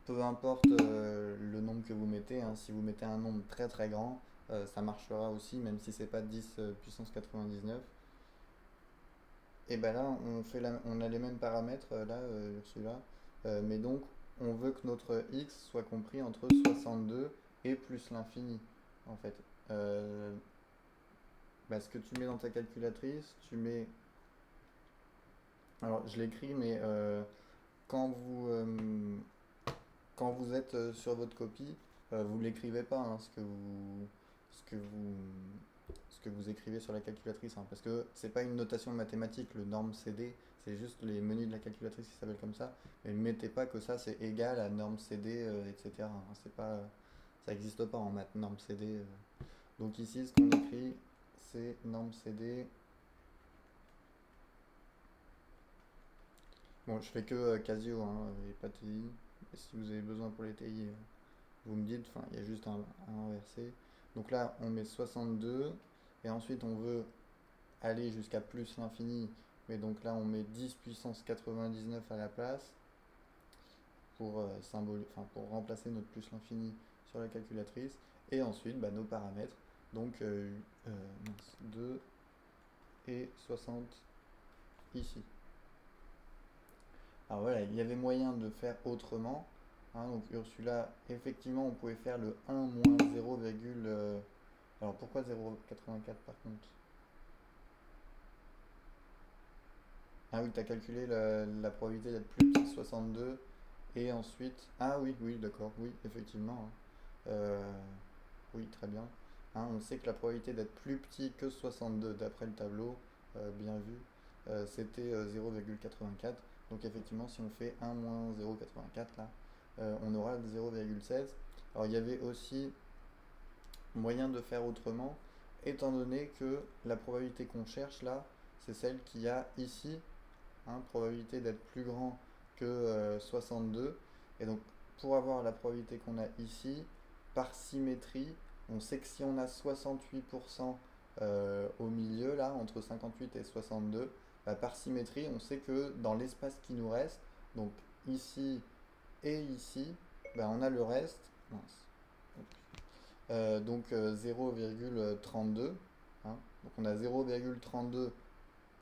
peu importe le nombre que vous mettez, si vous mettez un nombre très très grand, ça marchera aussi même si c'est pas 10 puissance 99. Et ben là on a les mêmes paramètres là, Ursula, mais donc on veut que notre x soit compris entre 62 et plus l'infini en fait. Euh, Ce que tu mets dans ta calculatrice, tu mets. Alors, je l'écris, mais quand vous, euh, quand vous êtes sur votre copie, vous ne l'écrivez pas, ce que vous, ce que vous écrivez sur la calculatrice, parce que c'est pas une notation mathématique, le norme CD, c'est juste les menus de la calculatrice qui s'appellent comme ça. Mais ne mettez pas que ça c'est égal à norme CD, etc. C'est pas, ça n'existe pas en maths, norme CD. Donc ici, ce qu'on écrit, c'est norme CD. Bon, je fais que Casio et pas TI. Et si vous avez besoin pour les TI, vous me dites, il y a juste un inversé. Donc là, on met 62 et ensuite on veut aller jusqu'à plus l'infini. Mais donc là, on met 10 puissance 99 à la place pour, pour remplacer notre plus l'infini sur la calculatrice. Et ensuite, nos paramètres. Donc 2 et 60 ici. Alors voilà, il y avait moyen de faire autrement. Donc Ursula, effectivement, on pouvait faire le 1 moins 0, alors pourquoi 0,84 par contre? Ah oui, tu as calculé la probabilité d'être plus petit que 62. Et ensuite. Ah oui, oui, d'accord, oui, effectivement. Oui, très bien. On sait que la probabilité d'être plus petit que 62 d'après le tableau, bien vu, c'était 0,84. Donc effectivement, si on fait 1 moins 0,84 là, on aura 0,16. Alors il y avait aussi moyen de faire autrement. étant donné que la probabilité qu'on cherche là, c'est celle qu'il y a ici, hein, probabilité d'être plus grand que 62. Et donc, pour avoir la probabilité qu'on a ici, par symétrie, on sait que si on a 68% au milieu, là, entre 58 et 62, bah, par symétrie, on sait que dans l'espace qui nous reste, donc ici et ici, bah, on a le reste. Mince. Donc 0,32. Hein. Donc on a 0,32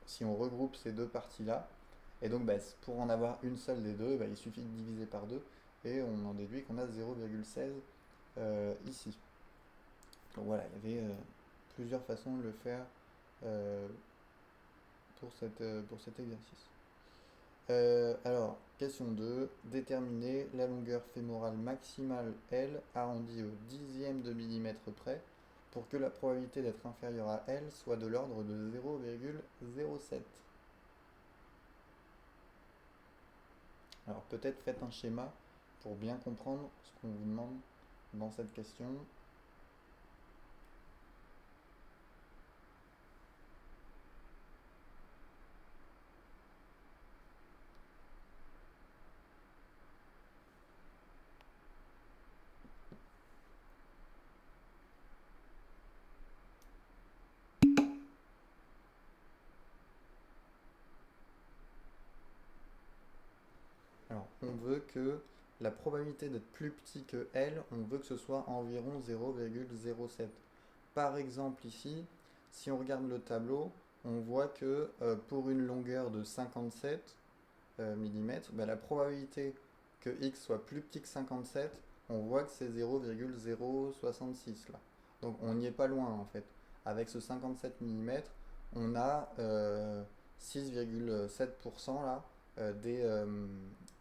si on regroupe ces deux parties-là. Et donc bah, pour en avoir une seule des deux, bah, il suffit de diviser par 2 et on en déduit qu'on a 0,16 ici. Donc voilà, il y avait plusieurs façons de le faire euh, pour cet exercice. Alors, question 2. Déterminer la longueur fémorale maximale L arrondie au dixième de millimètre près pour que la probabilité d'être inférieure à L soit de l'ordre de 0,07. Alors peut-être faites un schéma pour bien comprendre ce qu'on vous demande dans cette question. Alors, on veut que la probabilité d'être plus petit que L, on veut que ce soit environ 0,07. Par exemple ici, si on regarde le tableau, on voit que pour une longueur de 57 mm, bah, la probabilité que x soit plus petit que 57, on voit que c'est 0,066 là. Donc on n'y est pas loin en fait. Avec ce 57 mm, on a 6,7% là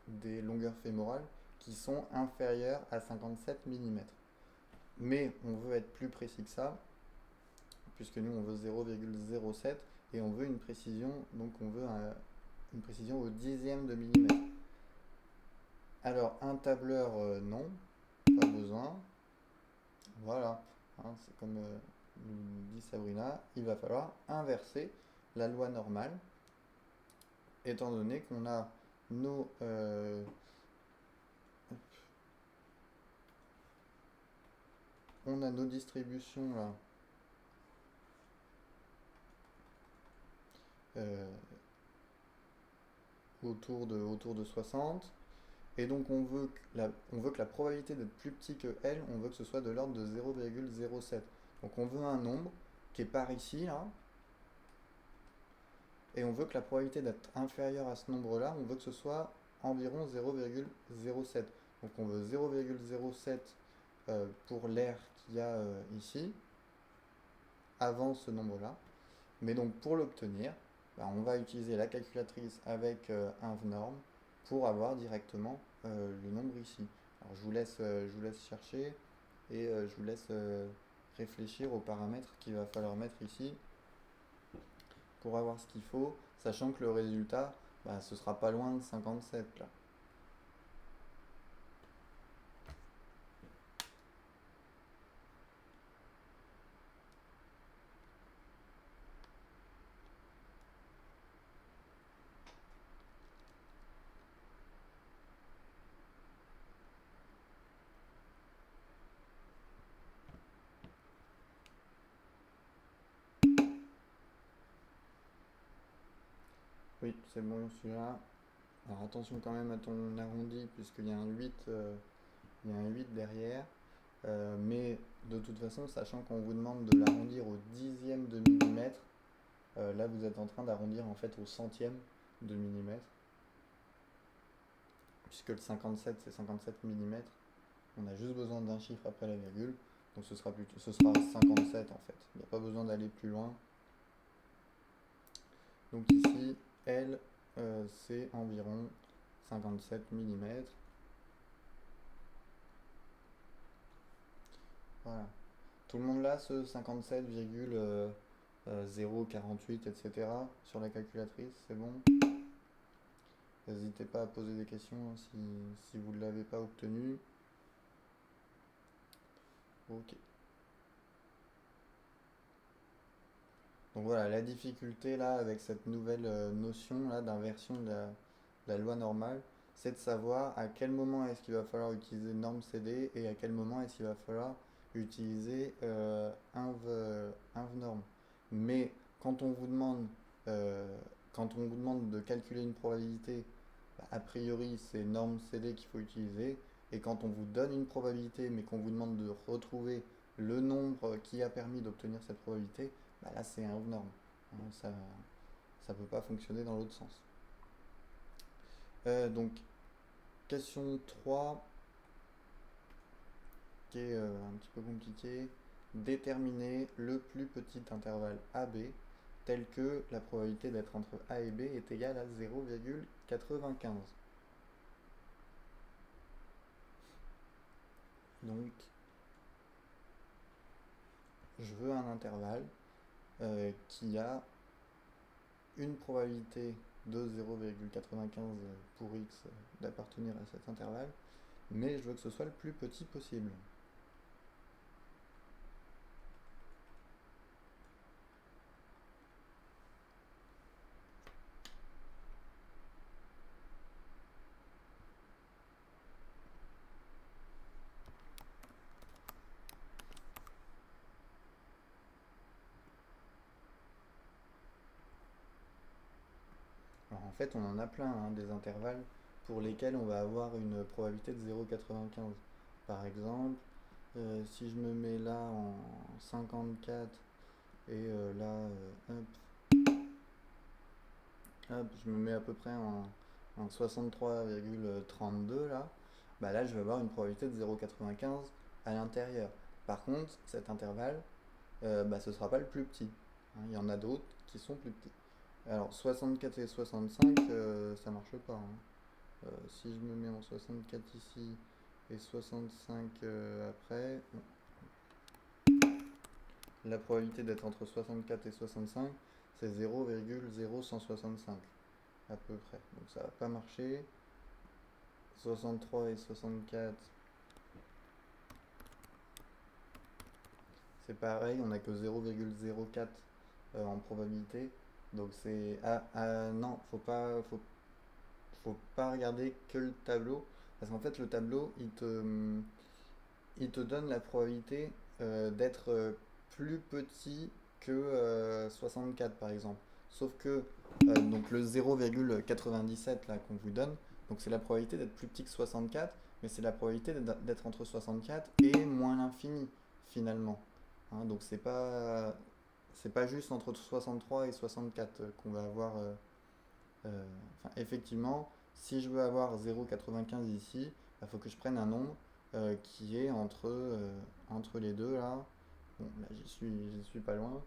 des longueurs fémorales qui sont inférieures à 57 mm. Mais on veut être plus précis que ça, puisque nous on veut 0,07 et on veut une précision, donc on veut une précision au dixième de millimètre. Alors un tableur, non, pas besoin. Voilà, hein, c'est comme nous dit Sabrina, il va falloir inverser la loi normale, étant donné qu'on a nos distributions là autour de 60. Et donc on veut que la probabilité d'être plus petit que L, on veut que ce soit de l'ordre de 0,07. Donc on veut un nombre qui est par ici, là. Et on veut que la probabilité d'être inférieure à ce nombre-là, on veut que ce soit environ 0,07. Donc on veut 0,07 pour l'air qu'il y a ici, avant ce nombre-là. Mais donc pour l'obtenir, bah, on va utiliser la calculatrice avec un norme pour avoir directement le nombre ici. Alors je vous laisse chercher et je vous laisse réfléchir aux paramètres qu'il va falloir mettre ici pour avoir ce qu'il faut, sachant que le résultat, bah, ce sera pas loin de 57 là. Oui, c'est bon celui-là. Alors attention quand même à ton arrondi, puisqu'il y a un 8, il y a un 8 derrière. Mais de toute façon, sachant qu'on vous demande de l'arrondir au dixième de millimètre, là vous êtes en train d'arrondir en fait au centième de millimètre. Puisque le 57 c'est 57 mm, on a juste besoin d'un chiffre après la virgule, donc ce sera 57 en fait. Il n'y a pas besoin d'aller plus loin. Donc ici, L c'est environ 57 mm. Voilà. Tout le monde là, ce 57,048, etc. sur la calculatrice, c'est bon? N'hésitez pas à poser des questions si vous ne l'avez pas obtenu. Ok. Donc voilà, la difficulté là avec cette nouvelle notion là d'inversion de la loi normale, c'est de savoir à quel moment est-ce qu'il va falloir utiliser norme CD et à quel moment est-ce qu'il va falloir utiliser inv norme. Mais quand on vous demande euh, quand on vous demande de calculer une probabilité, bah, a priori c'est norme CD qu'il faut utiliser. Et quand on vous donne une probabilité mais qu'on vous demande de retrouver le nombre qui a permis d'obtenir cette probabilité, bah là c'est un hors norme. Hein, ça peut pas fonctionner dans l'autre sens. Donc question 3 qui est un petit peu compliquée. Déterminer le plus petit intervalle AB tel que la probabilité d'être entre A et B est égale à 0,95. Donc je veux un intervalle qui a une probabilité de 0,95 pour x d'appartenir à cet intervalle, mais je veux que ce soit le plus petit possible. Alors en fait, on en a plein, hein, des intervalles pour lesquels on va avoir une probabilité de 0,95. Par exemple, si je me mets là en 54 et là, hop, je me mets à peu près en 63,32 là, bah là je vais avoir une probabilité de 0,95 à l'intérieur. Par contre, cet intervalle, bah, ce sera pas le plus petit. Hein, il y en a d'autres qui sont plus petits. Alors 64 et 65, ça marche pas. Hein. Si je me mets en 64 ici et 65 après, bon, la probabilité d'être entre 64 et 65, c'est 0,0165 à peu près. Donc ça va pas marcher. 63 et 64, c'est pareil, on a que 0,04 en probabilité. Donc c'est non, faut pas regarder que le tableau parce qu'en fait le tableau il te donne la probabilité d'être plus petit que 64 par exemple. Sauf que donc le 0,97 là qu'on vous donne, donc c'est la probabilité d'être plus petit que 64, mais c'est la probabilité d'être entre 64 et moins l'infini finalement. Hein, donc c'est pas juste entre 63 et 64 qu'on va avoir. Enfin, effectivement, si je veux avoir 0,95 ici, il faut que je prenne un nombre qui est entre les deux là. Bon, là j'y suis pas loin.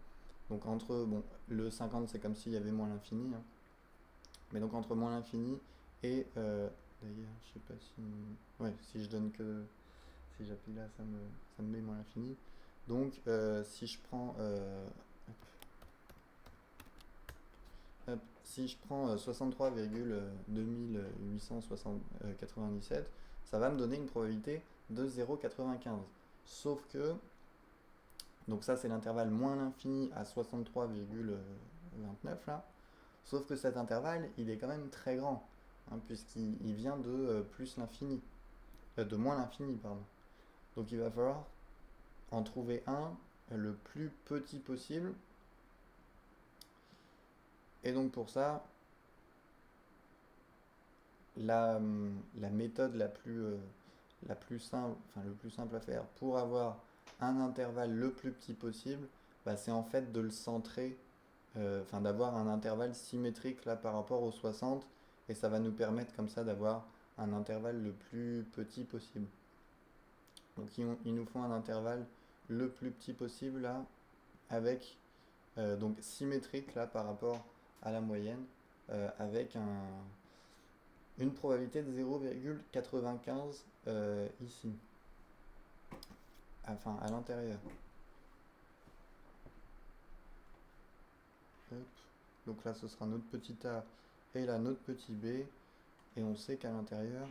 Donc bon, le 50 c'est comme s'il y avait moins l'infini. Hein. Mais donc entre moins l'infini et d'ailleurs, je sais pas si. Ouais, si je donne que. Si j'appuie là, ça me met moins l'infini. Donc si je prends. Si je prends 63,2897, ça va me donner une probabilité de 0,95. Sauf que, donc ça c'est l'intervalle moins l'infini à 63,29 là. Sauf que cet intervalle, il est quand même très grand, hein, puisqu'il vient de plus l'infini, de moins l'infini, pardon. Donc il va falloir en trouver un le plus petit possible. Et donc pour ça, la méthode la plus simple, enfin le plus simple à faire pour avoir un intervalle le plus petit possible, bah, c'est en fait de le centrer, enfin d'avoir un intervalle symétrique là par rapport aux 60, et ça va nous permettre comme ça d'avoir un intervalle le plus petit possible. Donc il nous faut un intervalle le plus petit possible là, avec donc symétrique là par rapport à la moyenne, avec une probabilité de 0,95 ici, enfin à l'intérieur. Hop. Donc là ce sera notre petit a et là notre petit b, et on sait qu'à l'intérieur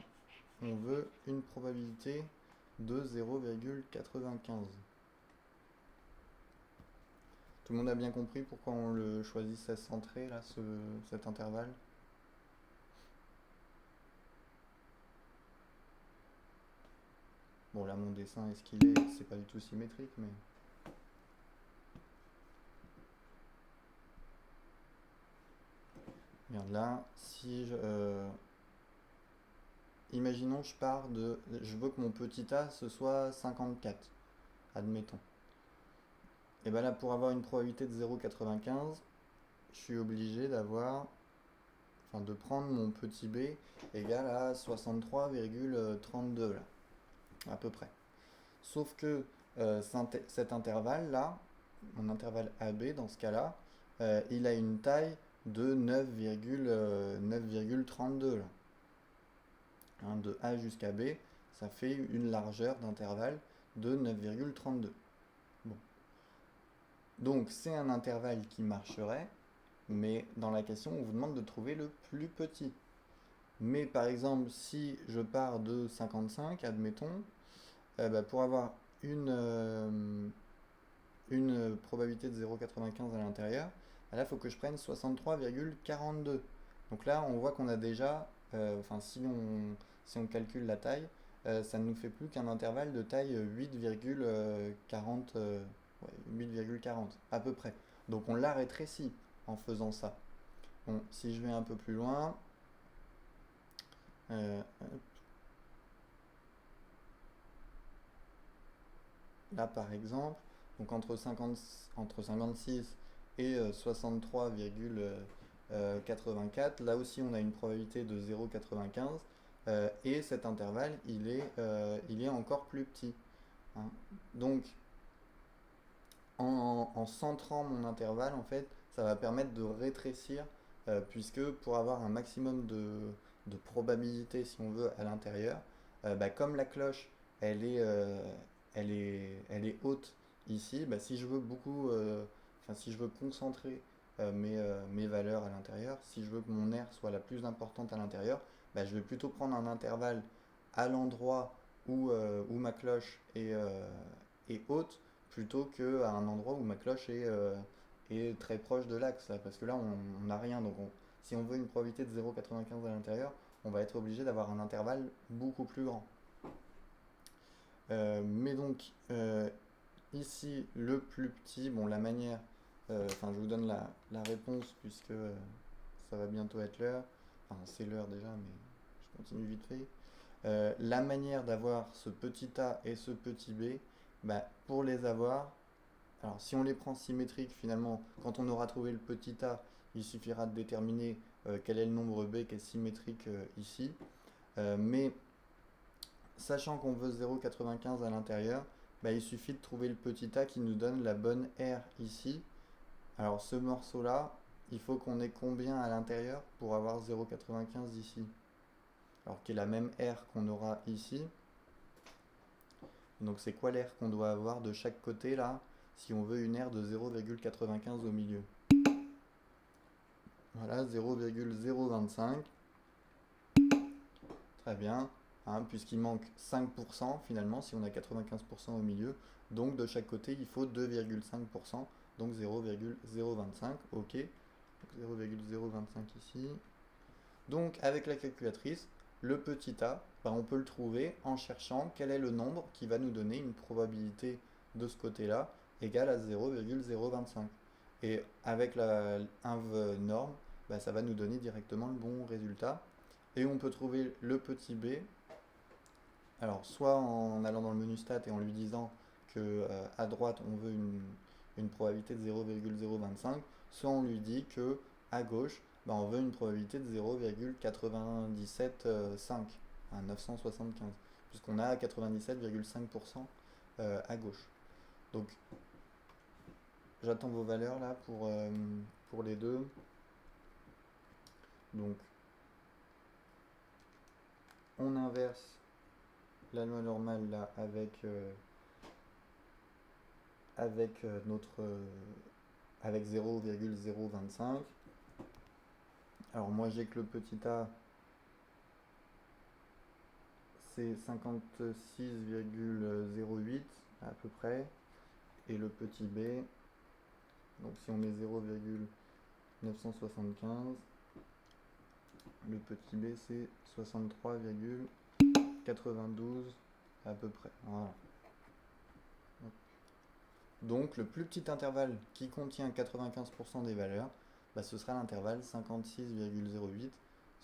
on veut une probabilité de 0,95. Tout le monde a bien compris pourquoi on le choisissait centré, là, cet intervalle? Bon, là, mon dessin est ce qu'il est, c'est pas du tout symétrique, mais... Regarde là, si je... imaginons je pars de... Je veux que mon petit a, ce soit 54, admettons. Et bien là, pour avoir une probabilité de 0,95, je suis obligé d'avoir... Enfin, de prendre mon petit b égal à 63,32, là, à peu près. Sauf que cet intervalle-là, mon intervalle AB dans ce cas-là, il a une taille de 9,32 là. Hein, de A jusqu'à B, ça fait une largeur d'intervalle de 9,32. Bon. Donc c'est un intervalle qui marcherait, mais dans la question on vous demande de trouver le plus petit. Mais par exemple si je pars de 55, admettons, pour avoir une probabilité de 0,95 à l'intérieur, là il faut que je prenne 63,42. Donc là on voit qu'on a déjà, si on calcule la taille, ça ne nous fait plus qu'un intervalle de taille 8,40 à peu près. Donc on l'a rétréci en faisant ça. Bon, si je vais un peu plus loin, là par exemple, donc entre 56 et 63,84, là aussi on a une probabilité de 0,95 et cet intervalle il est encore plus petit. Hein. Donc en centrant mon intervalle, en fait, ça va permettre de rétrécir, puisque pour avoir un maximum de probabilité, si on veut, à l'intérieur, comme la cloche, elle est, euh, elle est haute ici, si je veux si je veux concentrer mes valeurs à l'intérieur, si je veux que mon R soit la plus importante à l'intérieur, je vais plutôt prendre un intervalle à l'endroit où ma cloche est haute, plutôt qu'à un endroit où ma cloche est très proche de l'axe, là, parce que là on n'a rien, donc si on veut une probabilité de 0,95 à l'intérieur, on va être obligé d'avoir un intervalle beaucoup plus grand. Mais donc ici le plus petit, bon la manière, je vous donne la réponse puisque ça va bientôt être l'heure, enfin c'est l'heure déjà mais je continue vite fait. La manière d'avoir ce petit a et ce petit b, pour les avoir, alors si on les prend symétriques finalement, quand on aura trouvé le petit a, il suffira de déterminer quel est le nombre b qui est symétrique ici. Mais sachant qu'on veut 0,95 à l'intérieur, il suffit de trouver le petit a qui nous donne la bonne R ici. Alors ce morceau-là, il faut qu'on ait combien à l'intérieur pour avoir 0,95 ici? Alors qui est la même R qu'on aura ici. Donc c'est quoi l'R qu'on doit avoir de chaque côté là, si on veut une R de 0,95 au milieu? Voilà, 0,025. Très bien, hein, puisqu'il manque 5% finalement, si on a 95% au milieu. Donc de chaque côté, il faut 2,5%, donc 0,025. Ok, 0,025 ici. Donc avec la calculatrice, le petit a, on peut le trouver en cherchant quel est le nombre qui va nous donner une probabilité de ce côté-là égale à 0,025. Et avec la inv norme, ça va nous donner directement le bon résultat. Et on peut trouver le petit b, alors soit en allant dans le menu stat et en lui disant que à droite on veut une probabilité de 0,025, soit on lui dit que à gauche on veut une probabilité de 0,975 à 975, puisqu'on a 97,5% à gauche. Donc j'attends vos valeurs là pour les deux. Donc on inverse la loi normale là avec 0,025. Alors moi j'ai que le petit a c'est 56,08 à peu près, et le petit b Donc si on met 0,975, le petit b c'est 63,92 à peu près. Voilà. Donc le plus petit intervalle qui contient 95% des valeurs, bah, ce sera l'intervalle 56,08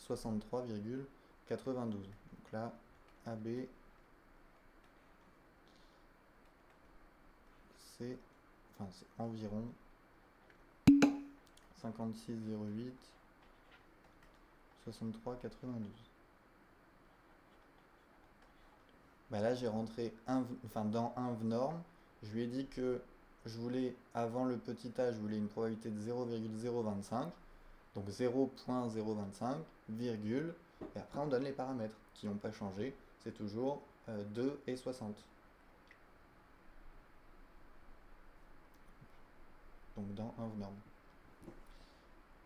63,92. Donc là, AB, c'est environ 56,08 63,92. Bah là, j'ai rentré dans un norme. Je lui ai dit que je voulais, avant le petit a, je voulais une probabilité de 0,025. Donc 0.025, virgule, et après on donne les paramètres qui n'ont pas changé. C'est toujours 2 et 60. Donc dans un norme.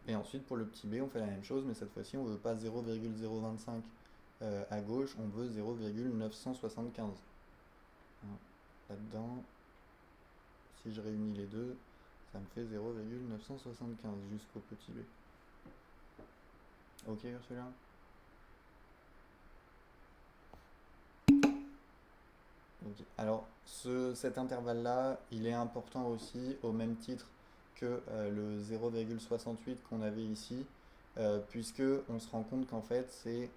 Et ensuite pour le petit b, on fait la même chose, mais cette fois-ci on ne veut pas 0,025 à gauche, on veut 0,975. Là-dedans, si je réunis les deux, ça me fait 0,975 jusqu'au petit b. Ok, Ursula? Okay. Alors, cet intervalle-là, il est important aussi au même titre que le 0,68 qu'on avait ici, puisque on se rend compte qu'en fait, c'est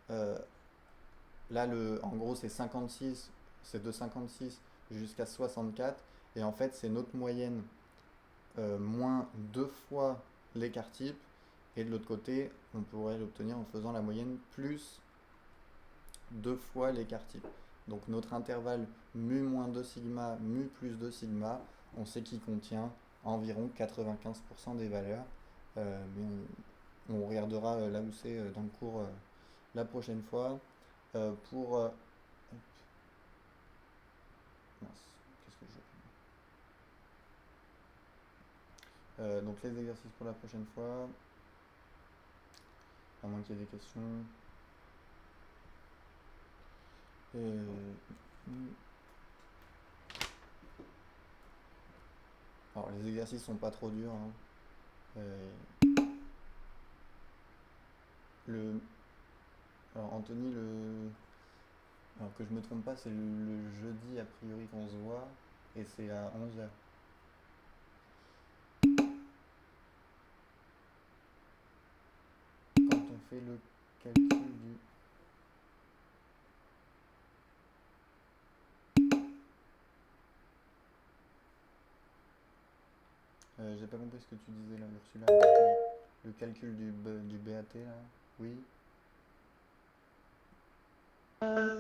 là, en gros, c'est 56, c'est de 56 jusqu'à 64, et en fait, c'est notre moyenne moins 2 fois l'écart type, et de l'autre côté, on pourrait l'obtenir en faisant la moyenne plus 2 fois l'écart type. Donc notre intervalle mu moins 2 sigma, mu plus 2 sigma, on sait qu'il contient environ 95% des valeurs, mais on regardera là où c'est dans le cours la prochaine fois. Pour mince, qu'est-ce que je donc les exercices pour la prochaine fois, à moins qu'il y ait des questions. Alors les exercices sont pas trop durs, hein. Alors Anthony, alors que je me trompe pas, c'est le jeudi a priori qu'on se voit, et c'est à 11h. Quand on fait le calcul du... j'ai pas compris ce que tu disais là, Ursula. Le calcul du BAT là, oui.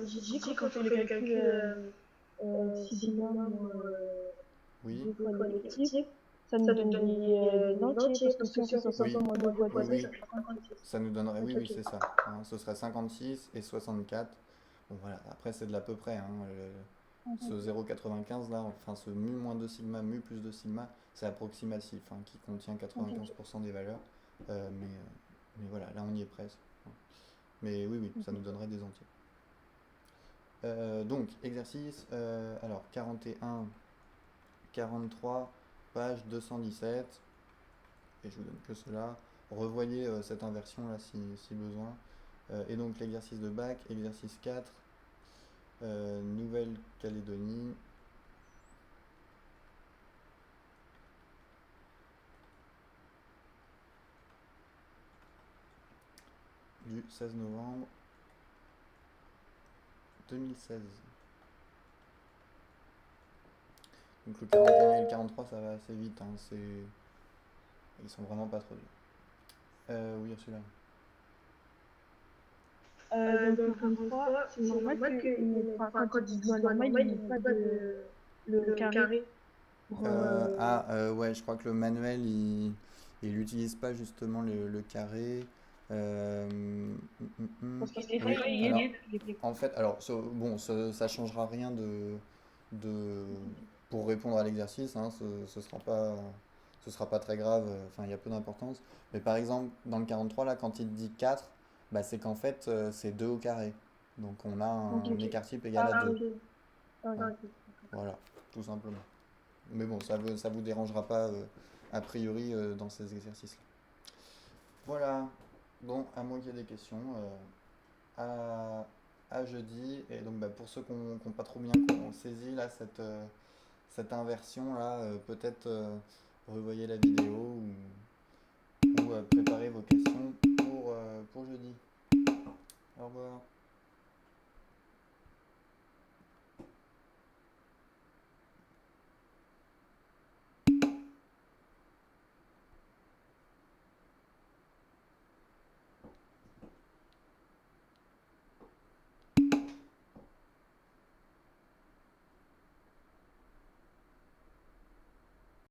J'ai dit que quand on fait le calcul sigma moins Oui. 2 fois l'effectif, ça nous donne des entiers, parce que si on fait 60 moins 2 fois 2, Oui. ça fait 56. Ça nous donnerait, Ok, oui, ok. c'est ça. Hein, ce serait 56 et 64. Bon voilà, après c'est de l'à peu près. Hein, ce 0,95 là, enfin ce mu moins 2 sigma, mu plus 2 sigma, c'est approximatif, hein, qui contient 95% des valeurs. Mais voilà, là on y est presque. Mais oui, ça nous donnerait des entiers. Donc, exercice, alors 41, 43, page 217, et je vous donne que cela. Revoyez cette inversion là si besoin. Et donc l'exercice de bac, exercice 4, Nouvelle-Calédonie. Du 16 novembre 2016. Donc le 41 et le 43 ça va assez vite, hein, ils sont vraiment pas trop durs. Oui, celui-là. Dans le 43, c'est normal quand ils disent loi normale, ils n'ont pas le carré. Ouais, je crois que le manuel, il n'utilise pas justement le carré. Parce qu'il est Oui, alors, fait. en fait, alors, bon, ça changera rien pour répondre à l'exercice, hein, ce sera pas très grave, enfin, il y a peu d'importance. Mais par exemple, dans le 43, là, quand il dit 4, bah, c'est qu'en fait, c'est 2 au carré. Donc, on a un écart type égal à 2. Ok. Ouais. Voilà, tout simplement. Mais bon, ça vous dérangera pas a priori dans ces exercices-là. Voilà. Bon, à moins qu'il y ait des questions, à jeudi. Et donc pour ceux qui n'ont pas trop bien saisi là, cette inversion là, peut-être revoyez la vidéo ou